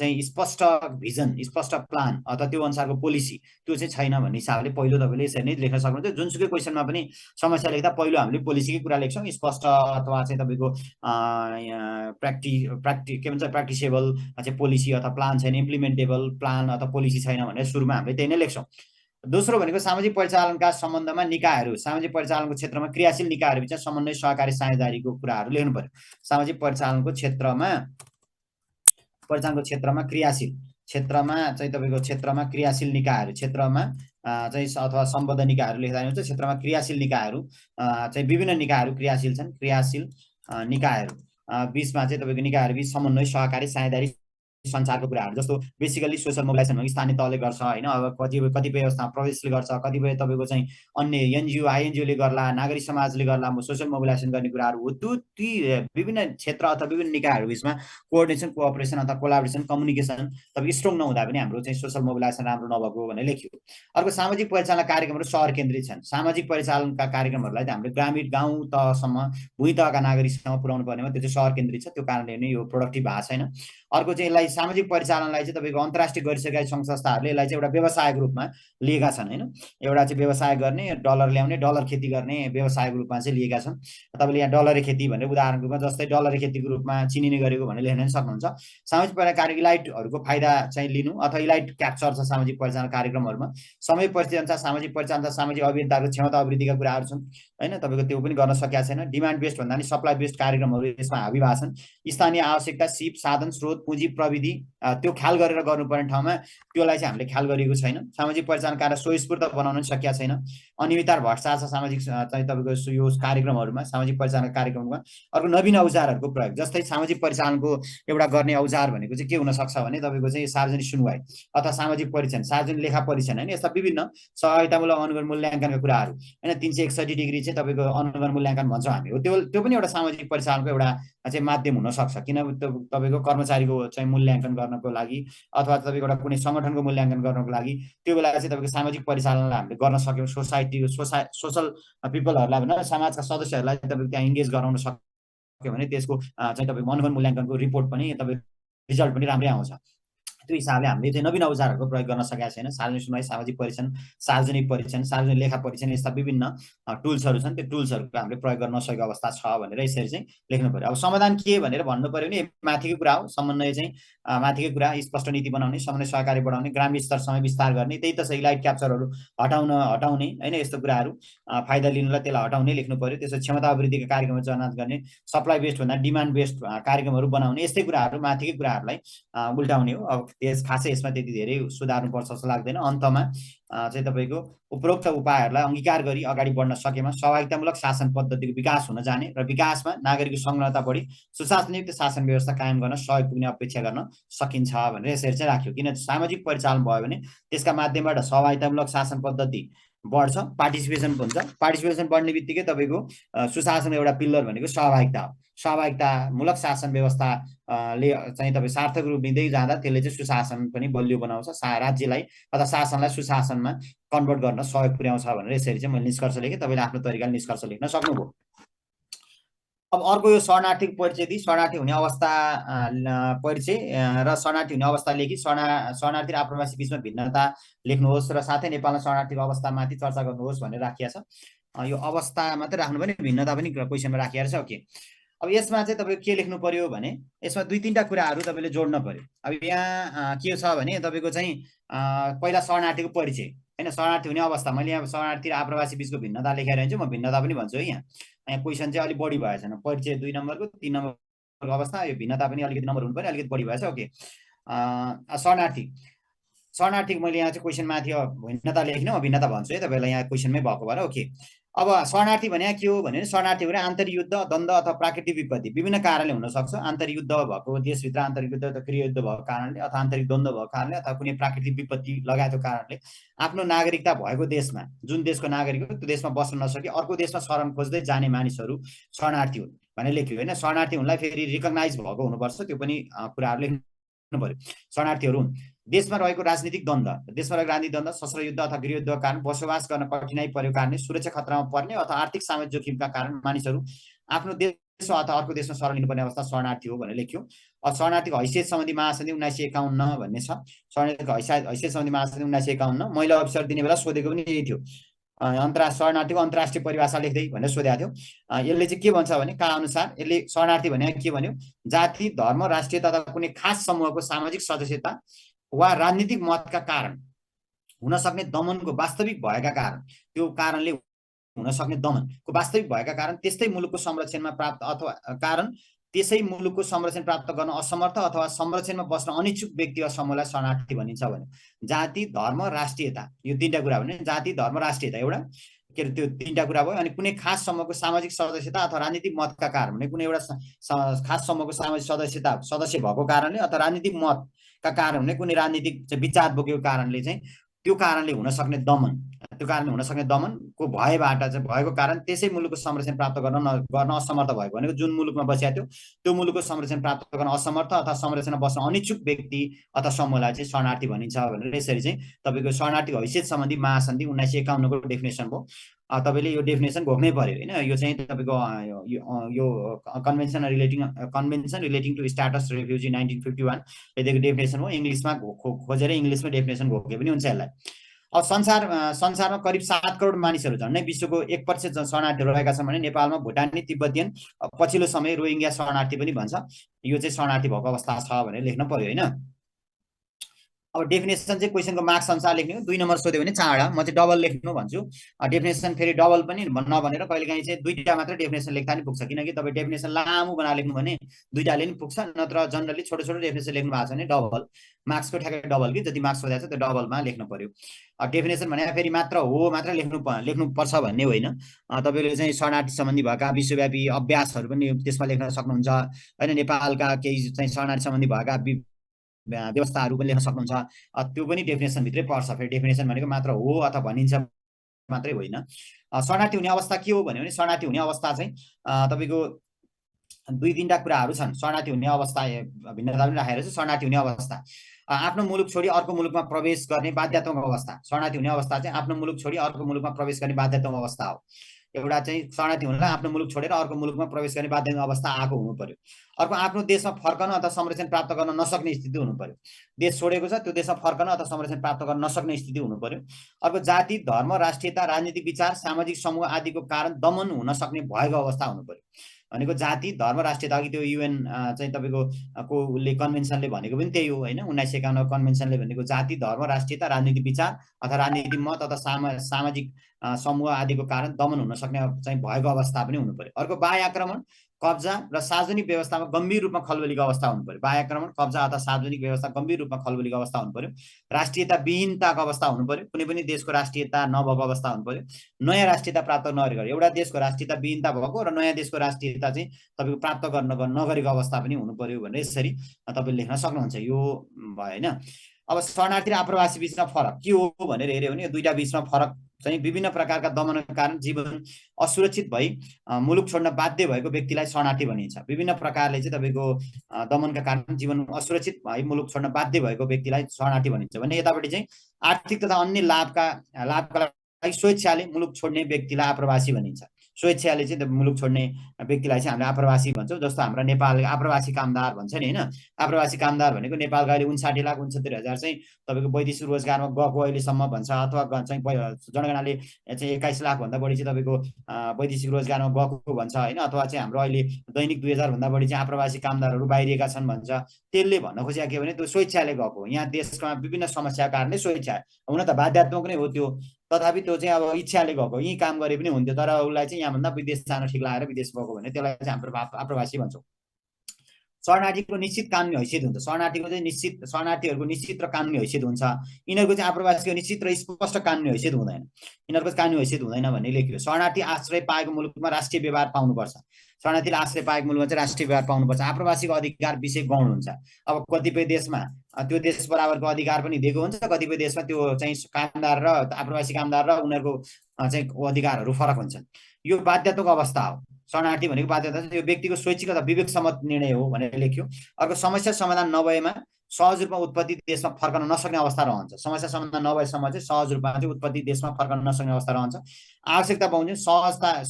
चाहिँ स्पष्ट भिजन, स्पष्ट प्लान अथवा त्यो अनुसारको पोलिसी त्यो चाहिँ छैन भन्ने हिसाबले पहिलो तपाईँले यसरी नै लेख्न सक्नुहुन्छ। जुनसुकै क्वेसनमा पनि समस्या लेख्दा पहिलो हामीले पोलिसीकै कुरा लेख्छौँ। स्पष्ट अथवा चाहिँ तपाईँको के भन्छ प्र्याक्टिसेबल चाहिँ पोलिसी अथवा प्लान छैन, इम्प्लिमेन्टेबल प्लान अथवा पोलिसी छैन भनेर सुरुमा हामीले त्यही नै लेख्छौँ। दोस्रो भनेको सामाजिक परिचालनका सम्बन्धमा निकायहरू, सामाजिक परिचालनको क्षेत्रमा क्रियाशील निकायहरू बिच समन्वय, सहकारी, साझेदारीको कुराहरू लेख्नु पर्यो। सामाजिक परिचालनको क्षेत्रमा क्रियाशील क्षेत्रमा चाहिँ तपाईँको क्षेत्रमा क्रियाशील निकायहरू, क्षेत्रमा चाहिँ अथवा सम्बद्ध निकायहरू लेख्दा हुन्छ। क्षेत्रमा क्रियाशील निकायहरू चाहिँ विभिन्न निकायहरू क्रियाशील छन्। क्रियाशील निकायहरू बिचमा चाहिँ तपाईँको निकायहरू बिच समन्वय, सहकारी, साझेदारी, सञ्चारको कुराहरू जस्तो बेसिकली सोसल मोबिलाइजेसन स्थानीय तहले गर्छ होइन। अब कतिपय अवस्थामा प्रदेशले गर्छ, कतिपय तपाईँको चाहिँ अन्य एनजिओ आइएनजिओले गर्ला, नागरिक समाजले गर्ला, सोसल मोबिलाइजेसन गर्ने कुराहरू हो। त्यो ती विभिन्न क्षेत्र अथवा विभिन्न निकायहरू बिचमा कोअर्डिनेसन, कोअपरेसन अथवा कोलाबोरेसन, कम्युनिकेसन तपाईँ स्ट्रङ नहुँदा पनि हाम्रो चाहिँ सोसल मोबिलाइजेसन राम्रो नभएको भनेर लेख्यो। अर्को सामाजिक परिचालन कार्यक्रमहरू सहर केन्द्रित छन्। सामाजिक परिचालनका कार्यक्रमहरूलाई त हामीले ग्रामीण गाउँ तहसम्म, भूइँ तहका नागरिकसम्म पुर्याउनु पर्नेमा त्यो चाहिँ सहर केन्द्रित छ, त्यो कारणले नै यो प्रोडक्टिभ भएको छैन। अर्को चाहिँ यसलाई सामाजिक परिचालनलाई चाहिँ तपाईँको अन्तर्राष्ट्रिय गरिसकेका सङ्घ संस्थाहरूले यसलाई चाहिँ एउटा व्यवसायको रूपमा लिएका छन् होइन। एउटा चाहिँ व्यवसाय गर्ने, डलर ल्याउने, डलर खेती गर्ने व्यवसायको रूपमा चाहिँ लिएका छन्। तपाईँले यहाँ डलरे खेती भनेर उदाहरणको रूपमा जस्तै डलरे खेतीको रूपमा चिनिने गरेको भनेर लेख्न सक्नुहुन्छ। सामाजिक परिचालन कार्य इलाइटहरूको फाइदा चाहिँ लिनु अथवा इलाइट क्याप्चर छ सामाजिक परिचालन कार्यक्रमहरूमा। समय परिस्थिति अनुसार सामाजिक परिचालन, सामाजिक अभियन्ताको क्षमता अभिवृद्धिका कुराहरू छन् होइन, तपाईँको त्यो पनि गर्न सकेका छैन। डिमान्ड बेस्ड भन्दा नि सप्लाई बेस्ड कार्यक्रमहरू यसमा हाबी भएको छन्। स्थानीय आवश्यकता, सिप, साधन, स्रोत, स्रोत पुँजी प्रविधि त्यो ख्याल गरेर गर्नुपर्ने ठाउँमा त्योलाई चाहिँ हामीले ख्याल गरेको छैन। सामाजिक परिचालन कार्य स्वस्फूर्त बनाउन सकिएको छैन। अनियमितता र भ्रष्टाचार छ सामाजिक चाहिँ तपाईँको यो कार्यक्रमहरूमा, सामाजिक परिचालन कार्यक्रममा। अर्को नवीन औजारहरूको प्रयोग, जस्तै सामाजिक परिचालनको एउटा गर्ने औजार भनेको चाहिँ के हुनसक्छ भने तपाईँको चाहिँ सार्वजनिक सुनवाई अथवा सामाजिक परीक्षण, सार्वजनिक लेखा परीक्षण होइन, यस्ता विभिन्न सहभागितामूलक अनुगमन मूल्याङ्कनका कुराहरू होइन। 361 डिग्री चाहिँ तपाईँको अनुगमन मूल्याङ्कन भन्छौँ हामी हो, त्यो पनि एउटा सामाजिक परिचालनको एउटा चाहिँ माध्यम हुनसक्छ। किन तपाईँको कर्मचारीको चाहिँ मूल्याङ्कन गर्नको लागि अथवा तपाईँको एउटा कुनै सङ्गठनको मूल्याङ्कन गर्नको लागि त्यो बेला चाहिँ तपाईँको सामाजिक परिचालनलाई हामीले गर्न सक्यौँ। सोसल पिपलहरूलाई भनौँ, समाजका सदस्यहरूलाई तपाईँको त्यहाँ इङ्गेज गराउन सक्यो भने त्यसको चाहिँ तपाईँको अनुगमन मूल्याङ्कनको रिपोर्ट पनि तपाईँको रिजल्ट पनि राम्रै आउँछ। त्यो हिसाबले हामीले चाहिँ नवीन औजारहरूको प्रयोग गर्न सकेका छैन। सार्वजनिक सुनवाई, सामाजिक परीक्षण, सार्वजनिक लेखा परीक्षण, यस्ता विभिन्न टुल्सहरू छन्, त्यो टुल्सहरूको हामीले प्रयोग गर्न नसकेको अवस्था छ भनेर यसरी चाहिँ लेख्नु पर्यो। अब समाधान के भनेर भन्नु पर्यो भने माथिको कुरा हो, समन्वय चाहिँ माथिको कुरा, स्पष्ट नीति बनाउने, समन्वय सहकारी बढाउने, ग्रामीण स्तरसम्म विस्तार गर्ने, त्यही त छ। लाइट क्याप्चरहरू हटाउने होइन, यस्तो कुराहरू फाइदा लिनुलाई त्यसलाई हटाउने लेख्नु पर्यो। त्यसो क्षमता अभिवृद्धिका कार्यक्रमहरू चयन गर्ने, सप्लाई बेस्ड भन्दा डिमान्ड बेस्ड कार्यक्रमहरू बनाउने, यस्तै कुराहरू माथिकै कुराहरूलाई उल्टाउने हो। अब खासै यसमा त्यति धेरै सुधार्नुपर्छ जस्तो लाग्दैन। अन्तमा चाहिँ तपाईँको उपरोक्त उपायहरूलाई अंगीकार गरी अगाडि बढ्न सकेमा सहभागितामूलक शासन पद्धतिको विकास हुन जाने र विकासमा नागरिकको संलग्नता बढी सुशासनयुक्त शासन व्यवस्था कायम गर्न सहयोग पुग्ने अपेक्षा गर्न सकिन्छ भनेर यसरी चाहिँ राख्यो। किन सामाजिक परिचालन भयो भने त्यसका माध्यमबाट सहभागितामूलक शासन पद्धति बढ्छ, पार्टिसिपेसन हुन्छ। पार्टिसिपेसन बढ्ने बित्तिकै तपाईँको सुशासन एउटा पिल्लर भनेको सहभागिता हो। सहभागितामूलक शासन व्यवस्था ले चाहिँ तपाईँ सार्थक रूप लिँदै जाँदा त्यसले चाहिँ सुशासन पनि बलियो बनाउँछ, राज्यलाई अथवा शासनलाई सुशासनमा कन्भर्ट गर्न सहयोग पुर्याउँछ भनेर यसरी चाहिँ मैले निष्कर्ष लेखेँ। तपाईँले आफ्नो तरिकाले निष्कर्ष लेख्न सक्नुभयो। अब अर्को यो शरणार्थीको परिचय दिई शरणार्थी हुने अवस्था परिचय र शरणार्थी हुने अवस्था लेखी शरणार्थी र आप्रवासी बिचमा भिन्नता लेख्नुहोस् र साथै नेपालमा शरणार्थीको अवस्थामाथि चर्चा गर्नुहोस् भनेर राखिएको छ। यो अवस्था मात्रै राख्नु पनि, भिन्नता पनि क्वेसनमा राखिएको छ। ओके, अब यसमा चाहिँ तपाईँको के लेख्नु पर्यो भने यसमा 2-3टा कुराहरू तपाईँले जोड्न पर्यो। अब यहाँ के छ भने तपाईँको चाहिँ पहिला शरणार्थीको परिचय होइन, शरणार्थी हुने अवस्था। मैले यहाँ शरणार्थी र आप्रवासी बिचको भिन्नता लेखेर हिँड्छु, म भिन्नता पनि भन्छु है। यहाँ क्वेसन चाहिँ अलिक बढी भएछ, परिचय 2 नम्बरको, 3 नम्बरको अवस्था, यो भिन्नता पनि अलिकति नम्बर हुनु पर्यो, अलिकति बढी भएछ। ओके, शरणार्थीको मैले यहाँ चाहिँ क्वेसन माथि भिन्नता लेखिनँ, म भिन्नता भन्छु है तपाईँलाई यहाँ क्वेसनमै भएको भएर। ओके, अब शरणार्थी भने के हो भने शरणार्थी भने आन्तर्युद्ध, द्वन्द्व अथवा प्राकृतिक विपत्ति विभिन्न कारणले हुनसक्छ। आन्तर्युद्ध भएको देशभित्र आन्तरिक युद्ध, गृहयुद्ध भएको कारणले अथवा आन्तरिक द्वन्द्व भएको कारणले अथवा कुनै प्राकृतिक विपत्ति लगायतको कारणले आफ्नो नागरिकता भएको देशमा, जुन देशको नागरिक हो त्यो देशमा बस्न नसके अर्को देशमा शरण खोज्दै जाने मानिसहरू शरणार्थी हुन् भनेर लेख्यो होइन। शरणार्थी हुनलाई फेरि रिकगनाइज भएको हुनुपर्छ, त्यो पनि कुराहरू लेख्नु पर्यो। शरणार्थीहरू हुन् देशमा रहेको राजनीतिक द्वन्द्व, सशस्त्र युद्ध अथवा गृहयुद्धका कारण बसोबास गर्न कठिनाइ परेको कारणले, सुरक्षा खतरामा पर्ने अथवा आर्थिक सामाजिक जोखिमका कारण मानिसहरू आफ्नो देश अथवा अर्को देशमा शरण लिनुपर्ने अवस्था शरणार्थी हो भनेर लेख्यो। शरणार्थीको हैसियत सम्बन्धी महासन्धि 1951 भन्ने छ। शरणार्थीको हैसियत सम्बन्धी महासन्धि 1951 महिला अफिसर दिने बेला सोधेको पनि यही थियो। शरणार्थीको अन्तर्राष्ट्रिय परिभाषा लेख्दै भनेर सोधेको थियो। यसले चाहिँ के भन्छ भने का अनुसार यसले शरणार्थी भने के भन्यो, जाति, धर्म, राष्ट्रिय तथा कुनै खास समूहको सामाजिक सदस्यता वा राजनीतिक मतका कारण हुन सक्ने दमनको वास्तविक भएका कारण, त्यो कारणले हुन सक्ने दमनको वास्तविक भएका कारण त्यसै मुलुकको संरक्षणमा प्राप्त अथवा कारण त्यसै मुलुकको संरक्षण प्राप्त गर्न असमर्थ अथवा संरक्षणमा बस्न अनिच्छुक व्यक्ति वा समूहलाई शरणार्थी भनिन्छ भने जाति, धर्म, राष्ट्रियता, यो 3टा कुरा भने जाति, धर्म, राष्ट्रियता एउटा के अरे त्यो 3टा कुरा भयो। अनि कुनै खास समूहको सामाजिक सदस्यता अथवा राजनीतिक मतका कारण भने कुनै एउटा खास समूहको सामाजिक सदस्य भएको कारणले अथवा राजनीतिक मतका कारण भने कुनै राजनीतिक विचार बोकेको कारणले चाहिँ त्यो कारणले हुन सक्ने दमन, त्यो कारणले हुन सक्ने दमनको भयबाट चाहिँ भएको कारण त्यसै मुलुकको संरक्षण प्राप्त गर्न असमर्थ भएको भनेको जुन मुलुकमा बसेको थियो त्यो मुलुकको संरक्षण प्राप्त गर्न असमर्थ अथवा संरक्षणमा बस्न अनिच्छुक व्यक्ति अथवा समूहलाई चाहिँ शरणार्थी भनिन्छ भनेर यसरी चाहिँ तपाईँको शरणार्थीको हैसियत सम्बन्धी महासन्धि 1951 को डेफिनेसन भयो। तपाईँले यो डेफिनेसन घोक्नै पर्यो होइन। यो चाहिँ तपाईँको यो convention relating to status refugee 1951 यतिको डेफिनेसन हो। इङ्ग्लिसमा खोजेर इङ्ग्लिसमा डेफिनेसन घोके पनि हुन्छ यसलाई। अब संसारमा करिब 7 करोड मानिसहरू झन्डै विश्वको 1% शरणार्थीहरू रहेका छन् भने नेपालमा भुटानी, तिब्बतियन, पछिल्लो समय रोहिङ्ग्या शरणार्थी पनि भन्छ। यो चाहिँ शरणार्थी भएको अवस्था छ भनेर लेख्न पर्यो होइन। अब डेफिनेसन चाहिँ क्वेसनको मार्क्स अनुसार लेख्ने हो। 2 नम्बर सोध्यो भने 4 वटा, म चाहिँ डबल लेख्नु भन्छु। डेफिनेसन फेरि डबल पनि नभनेर कहिलेकाहीँ चाहिँ 2टा मात्र डेफिनेसन लेख्दा नि पुग्छ, किनकि तपाईँ डेफिनेसन लामो बनाएर लेख्नु भने 2टाले नि पुग्छ, नत्र जनरली छोटो छोटो डेफिनेसन लेख्नु भएको छ भने डबल मार्क्सको ठ्याक्कै डबल कि जति मार्क्स सोधेको छ त्यो डबलमा लेख्नु पर्यो। डेफिनेसन भने फेरि मात्र हो मात्र लेख्नुपर्छ भन्ने होइन। तपाईँले चाहिँ शरणार्थी सम्बन्धी भएका विश्वव्यापी अभ्यासहरू पनि त्यसमा लेख्न सक्नुहुन्छ होइन। नेपालका केही चाहिँ शरणार्थी सम्बन्धी भएका व्यवस्थाहरू पनि लेख्न सक्नुहुन्छ, त्यो पनि डेफिनेसनभित्रै पर्छ। फेरि डेफिनेसन भनेको मात्र हो अथवा भनिन्छ मात्रै होइन। शरणार्थी हुने अवस्था के हो भने शरणार्थी हुने अवस्था चाहिँ तपाईँको 2-3टा कुराहरू छन्। शरणार्थी हुने अवस्था भिन्नता पनि राखेर चाहिँ शरणार्थी हुने अवस्था आफ्नो मुलुक छोडी अर्को मुलुकमा प्रवेश गर्ने बाध्यात्मक अवस्था। शरणार्थी हुने अवस्था चाहिँ आफ्नो मुलुक छोडी अर्को मुलुकमा प्रवेश गर्ने बाध्यात्मक अवस्था हो। एउटा चाहिँ शरणार्थी हुनलाई आफ्नो मुलुक छोडेर अर्को मुलुकमा प्रवेश गर्ने बाध्यात्मक अवस्था आएको हुनु पर्यो। अर्को आफ्नो देशमा फर्कन अथवा संरक्षण प्राप्त गर्न नसक्ने स्थिति हुनु पर्यो। देश छोडेको छ त्यो देशमा फर्कन अथवा संरक्षण प्राप्त गर्न नसक्ने स्थिति हुनु पर्यो। अर्को जाति धर्म राष्ट्रियता राजनीतिक विचार सामाजिक समूह आदिको कारण दमन हुन सक्ने भएको अवस्था हुनु पर्यो। भनेको जाति धर्म राष्ट्रियता अघि त्यो युएन चाहिँ तपाईँको उसले कन्भेन्सनले भनेको पनि त्यही हो होइन। 1951 कन्भेन्सनले भनेको जाति धर्म राष्ट्रियता राजनीतिक विचार अथवा राजनीतिक मत अथवा सामाजिक समूह आदिको कारण दमन हुन सक्ने चाहिँ भएको अवस्था पनि हुनु पर्यो। अर्को बाह्य आक्रमण कब्जा र सार्वजनिक व्यवस्थामा गम्भीर रूपमा खलबलीको अवस्था हुनु पर्यो। बाह्य आक्रमण कब्जा अथवा सार्वजनिक व्यवस्था गम्भीर रूपमा खलबलीको अवस्था हुनु पर्यो। राष्ट्रियता विहीनताको अवस्था हुनु पर्यो। कुनै पनि देशको राष्ट्रियता नभएको अवस्था हुनु पर्यो। नयाँ राष्ट्रियता प्राप्त नगरेको, एउटा देशको राष्ट्रियता विहीनता भएको र नयाँ देशको राष्ट्रियता चाहिँ तपाईँको प्राप्त नगरेको अवस्था पनि हुनु पर्यो भनेर यसरी तपाईँले लेख्न सक्नुहुन्छ। यो भयो होइन। अब शरणार्थी र आप्रवासी बिचमा फरक के हो भनेर हेऱ्यो भने यो 2टा बिचमा फरक चाहिँ विभिन्न प्रकारका दमनका कारण जीवन असुरक्षित भई मुलुक छोड्न बाध्य भएको व्यक्तिलाई शरणार्थी भनिन्छ। विभिन्न प्रकारले चाहिँ तपाईँको दमनका कारण जीवन असुरक्षित भई मुलुक छोड्न बाध्य भएको व्यक्तिलाई शरणार्थी भनिन्छ भने यतापट्टि चाहिँ आर्थिक तथा अन्य लाभका लागि स्वेच्छाले मुलुक छोड्ने व्यक्तिलाई आप्रवासी भनिन्छ। स्वेच्छाले चाहिँ मुलुक छोड्ने व्यक्तिलाई चाहिँ हामीले आप्रवासी भन्छौँ। जस्तो हाम्रो नेपाल आप्रवासी कामदार भन्छ नि होइन। आप्रवासी कामदार भनेको नेपालका अहिले 59,69,000 चाहिँ तपाईँको वैदेशिक रोजगारमा गएको अहिलेसम्म भन्छ, अथवा चाहिँ जनगणनाले चाहिँ 21 लाखभन्दा बढी चाहिँ तपाईँको वैदेशिक रोजगारमा गएको भन्छ होइन। अथवा चाहिँ हाम्रो अहिले दैनिक 2000 भन्दा बढी चाहिँ आप्रवासी कामदारहरू बाहिरिएका छन् भन्छ। त्यसले भन्न खोजेको के भने त्यो स्वेच्छाले गएको, यहाँ देशमा विभिन्न समस्याका कारणले स्वेच्छा, हुन त बाध्यात्मक नै हो त्यो, तथापि त्यो चाहिँ अब इच्छाले गएको, यहीँ काम गरे पनि हुन्थ्यो तर उसलाई चाहिँ यहाँभन्दा विदेश जान ठिक लागेर विदेश गएको भने त्यसलाई चाहिँ हाम्रो आप्रवासी भन्छौँ। शरणार्थीको निश्चित कानुनी हैसियत हुन्छ। शरणार्थीको चाहिँ शरणार्थीहरूको निश्चित र कानुनी हैसियत हुन्छ। यिनीहरूको चाहिँ आप्रवासीको निश्चित र स्पष्ट कानुनी हैसियत हुँदैन। यिनीहरूको कानुनी हैसियत हुँदैन भन्ने लेखियो। शरणार्थी आश्रय पाएको मुलुकमा राष्ट्रिय व्यवहार पाउनुपर्छ। शरणार्थीले आश्रय पाएको मुलुकमा चाहिँ राष्ट्रिय व्यवहार पाउनुपर्छ। आप्रवासीको अधिकार विषय गौण हुन्छ। अब कतिपय देशमा त्यो देश बराबरको अधिकार पनि दिएको हुन्छ, कतिपय देशमा त्यो चाहिँ कामदार र आप्रवासी कामदार र उनीहरूको चाहिँ अधिकारहरू फरक हुन्छन्। यो बाध्यताको अवस्था हो। शरणार्थी भनेको बाध्यता यो व्यक्तिको स्वैच्छिक अथवा विवेक सम्मत निर्णय हो भनेर लेख्यो। अर्को समस्या समाधान नभएमा सहज रूपमा उत्पत्ति देशमा फर्कन नसक्ने अवस्था रहन्छ। समस्या समाधान नभएसम्म चाहिँ सहज रूपमा चाहिँ उत्पत्ति देशमा फर्कन नसक्ने अवस्था रहन्छ। आवश्यकता पाउँछ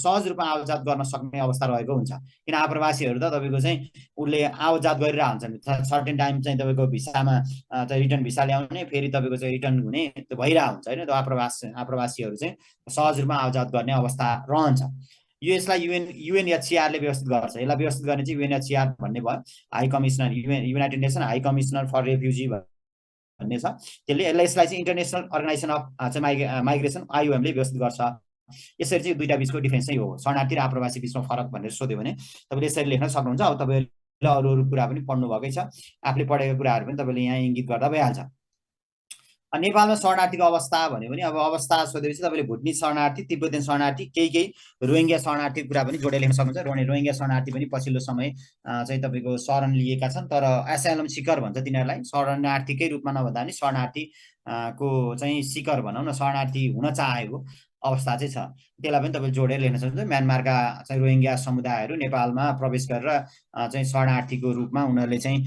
सहज रूपमा आवजात गर्न सक्ने अवस्था रहेको हुन्छ। किन आप्रवासीहरू त तपाईँको चाहिँ उसले आवजात गरेर हुन्छन्, सर्टेन टाइम चाहिँ तपाईँको भिसामा चाहिँ रिटर्न भिसा ल्याउने, फेरि तपाईँको चाहिँ रिटर्न हुने त्यो भइरहेको हुन्छ होइन। त्यो आप्रवासीहरू चाहिँ सहज रूपमा आवजात गर्ने अवस्था रहन्छ। यो यसलाई युएनएचसिआरले व्यवस्थित गर्छ। यसलाई व्यवस्थित गर्ने चाहिँ युएनएचसिआर भन्ने भयो, high commissioner united nation high commissioner for refugee भन्ने छ। त्यसले यसलाई चाहिँ इन्टरनेसनल अर्गनाइजेसन अफ चाहिँ माइग्रेसन आइओएमले व्यवस्थित गर्छ। यसरी चाहिँ 2टा बिचको डिफरेन्स चाहिँ हो। शरणार्थी र आप्रवासी बिचमा फरक भनेर सोध्यो भने तपाईँले यसरी लेख्न सक्नुहुन्छ। अब तपाईँले अरू कुरा पनि पढ्नु भएकै छ, आफूले पढेको कुराहरू पनि तपाईँले यहाँ इङ्गित गर्दा भइहाल्छ। नेपालमा शरणार्थीको अवस्था भन्यो भने अब अवस्था सोधेपछि तपाईँले भुटनी शरणार्थी, तिब्बतीयन शरणार्थी, केही रोहिङ्ग्या शरणार्थी कुरा पनि जोडेर लेख्न सक्नुहुन्छ। रोहिङ्ग्या शरणार्थी पनि पछिल्लो समय चाहिँ तपाईँको शरण लिएका छन्, तर एसाइलम सिकर भन्छ तिनीहरूलाई। शरणार्थीकै रूपमा नभन्दा पनि शरणार्थीको चाहिँ सिकर भनौँ न, शरणार्थी हुन चाहेको अवस्था चाहिँ छ। त्यसलाई पनि तपाईँ जोडेर लेख्न सक्नुहुन्छ। म्यानमारका चाहिँ रोहिङ्ग्या समुदायहरू नेपालमा प्रवेश गरेर चाहिँ शरणार्थीको रूपमा उनीहरूले चाहिँ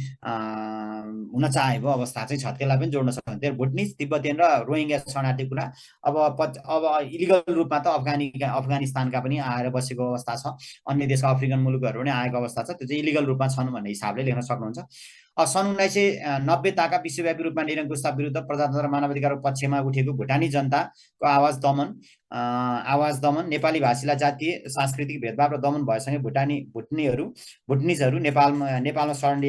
हुन चाहेको अवस्था चाहिँ छ, त्यसलाई पनि जोड्न सक्नुहुन्छ। भुटनी तिब्बतीयन र रोहिङ्ग्या शरणार्थी कुरा अब इलिगल रूपमा त अफगानिस्तानका पनि आएर बसेको अवस्था छ, अन्य देशका अफ्रिकन मुलुकहरू पनि आएको अवस्था छ, त्यो चाहिँ इलिगल रूपमा छन् भन्ने हिसाबले लेख्न सक्नुहुन्छ। सन् 1990 विश्वव्यापी रूपमा निरङ्कुशता विरुद्ध प्रजातन्त्र मानवाधिकारको पक्षमा उठेको भुटानी जनताको आवाज दमन नेपाली भाषीलाई जातीय सांस्कृतिक भेदभाव र दमन भएसँगै भुटनिजहरू नेपालमा शरण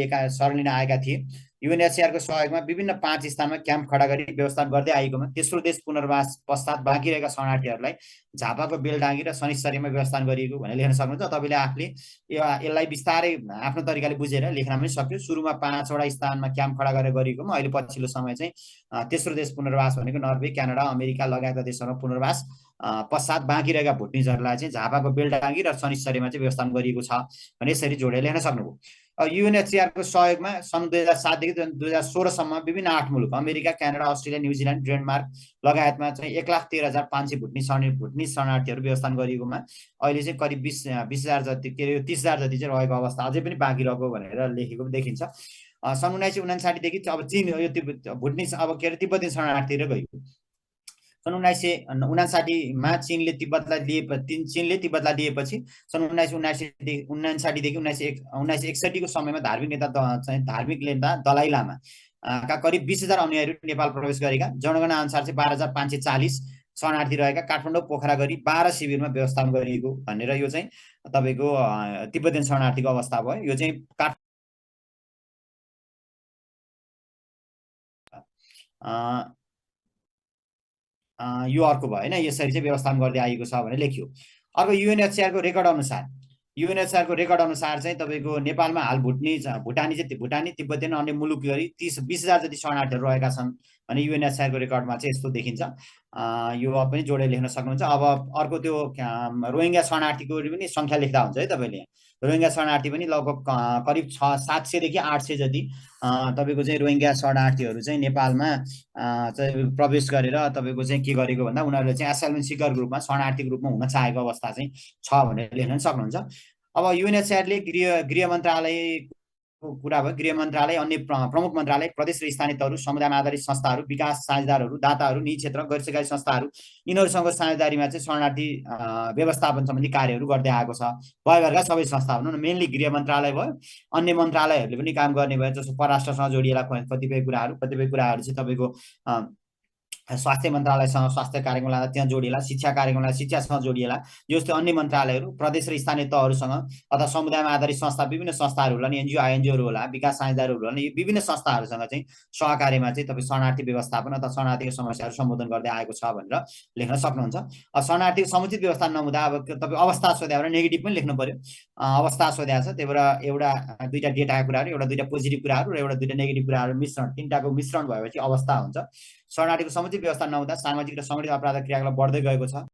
लिन आएका थिए। युएनएचसिआरको सहयोगमा विभिन्न 5 स्थानमा क्याम्प खडा गरी व्यवस्थापन गर्दै आएकोमा तेस्रो देश पुनर्वास पश्चात बाँकी रहेका शरणार्थीहरूलाई झापाको बेलडाँगी र शनिश्चरीमा व्यवस्थापन गरिएको भनेर लेख्न सक्नुहुन्छ। तपाईँले आफूले यसलाई बिस्तारै आफ्नो तरिकाले बुझेर लेख्न पनि सक्यो। सुरुमा 5वटा स्थानमा क्याम्प खडा गरेर गरिएकोमा अहिले पछिल्लो समय चाहिँ तेस्रो देश पुनर्वास भनेको नर्वे, क्यानाडा, अमेरिका लगायतका देशहरूमा पुनर्वास पश्चात बाँकी रहेका भुटनिजहरूलाई चाहिँ झापाको बेलडाँगी र शनिश्चरीमा चाहिँ व्यवस्थापन गरिएको छ भने यसरी जोडेर लेख्न सक्नुभयो। युएनएचसिआरको सहयोगमा सन् 2007 देखि 2016सम्म विभिन्न 8 मुलुक America, Canada, Australia, New Zealand, Denmark लगायतमा चाहिँ 1,13,500 भुटनी शरणार्थीहरू व्यवस्थापन गरिएकोमा अहिले चाहिँ करिब 20,000 जति के अरे 30,000 जति चाहिँ रहेको अवस्था अझै पनि बाँकी रहेको भनेर लेखेको देखिन्छ। सन् 1959 देखि अब चीन यो भुटनी अब के अरे तिब्बती शरणार्थीहरू गयो। सन् 1959मा चीनले तिब्बतलाई दिएपछि सन् 1959 देखि 1961को समयमा धार्मिक नेता दलाई लामा का करिब 20,000 अनुयायीहरू नेपाल प्रवेश गरेका। जनगणना अनुसार चाहिँ 12,540 शरणार्थी रहेका काठमाडौँ, पोखरा गरी 12 शिविरमा व्यवस्थापन गरिएको भनेर यो चाहिँ तपाईँको तिब्बतीयन शरणार्थीको अवस्था भयो। यो चाहिँ यो अर्को भयो होइन, यसरी चाहिँ व्यवस्थापन गर्दै आएको छ भनेर लेखियो। अर्को युएनएचसिआरको रेकर्ड अनुसार चाहिँ तपाईँको नेपालमा हाल भुटानी, तिब्बतीयन अन्य मुलुक गरी 20,000 जति शरणार्थीहरू रहेका छन् भने युएनएचसिआरको रेकर्डमा चाहिँ यस्तो देखिन्छ। यो पनि जोडेर लेख्न सक्नुहुन्छ। अब अर्को त्यो रोहिङ्गा शरणार्थीको पनि सङ्ख्या लेख्दा हुन्छ है तपाईँले। रोहिङ्गा शरणार्थी पनि लगभग करिब 700 देखि 800 जति तपाईँको चाहिँ रोहिङ्गा शरणार्थीहरू चाहिँ नेपालमा चाहिँ प्रवेश गरेर तपाईँको चाहिँ के गरेको भन्दा उनीहरूले चाहिँ एसाइलमेन सिकर ग्रुपमा शरणार्थीको रूपमा हुन चाहेको अवस्था चाहिँ छ भनेर लेख्न सक्नुहुन्छ। अब युएनएचसिआरले गृह मन्त्रालयको कुरा भयो। गृह मन्त्रालय, अन्य प्रमुख मन्त्रालय, प्रदेश र स्थानीय तहहरू, समुदायमा आधारित संस्थाहरू, विकास साझेदारहरू, दाताहरू, निजी क्षेत्र, गैर सरकारी संस्थाहरू यिनीहरूसँग साझेदारीमा चाहिँ शरणार्थी व्यवस्थापन सम्बन्धी कार्यहरू गर्दै आएको छ। भएभरका सबै संस्था भनौँ न, मेनली गृह मन्त्रालय भयो, अन्य मन्त्रालयहरूले पनि काम गर्ने भयो, जस्तो परराष्ट्रसँग जोडिएला कतिपय कुराहरू चाहिँ तपाईँको स्वास्थ्य मन्त्रालयसँग स्वास्थ्य कार्यक्रमलाई त्यहाँ जोडिएला, शिक्षा कार्यक्रमलाई शिक्षासँग जोडिएला, जस्तो अन्य मन्त्रालयहरू, प्रदेश र स्थानीय तहहरूसँग अथवा समुदायमा आधारित संस्था, विभिन्न संस्थाहरू होला नि, एनजिओ आइएनजिओहरू होला, विकास साझेदारहरू होला नि, यो विभिन्न संस्थाहरूसँग चाहिँ सहकार्यमा चाहिँ तपाईँ शरणार्थी व्यवस्थापन अथवा शरणार्थीको समस्याहरू सम्बोधन गर्दै आएको छ भनेर लेख्न सक्नुहुन्छ। शरणार्थीको समुचित व्यवस्था नहुँदा अब तपाईँ अवस्था सोध्या भने नेगेटिभ पनि लेख्नु पर्यो। अवस्था सोध्या छ, त्यही भएर एउटा दुईवटा डेटाका कुराहरू, एउटा दुईवटा पोजिटिभ कुराहरू र एउटा दुईवटा नेगेटिभ कुराहरू मिश्रण, तिनवटाको मिश्रण भएपछि अवस्था हुन्छ। शरणार्थीको समुचित व्यवस्था नहुँदा सामाजिक र सङ्गठित अपराध क्रियाकलाप बढ्दै गएको छ।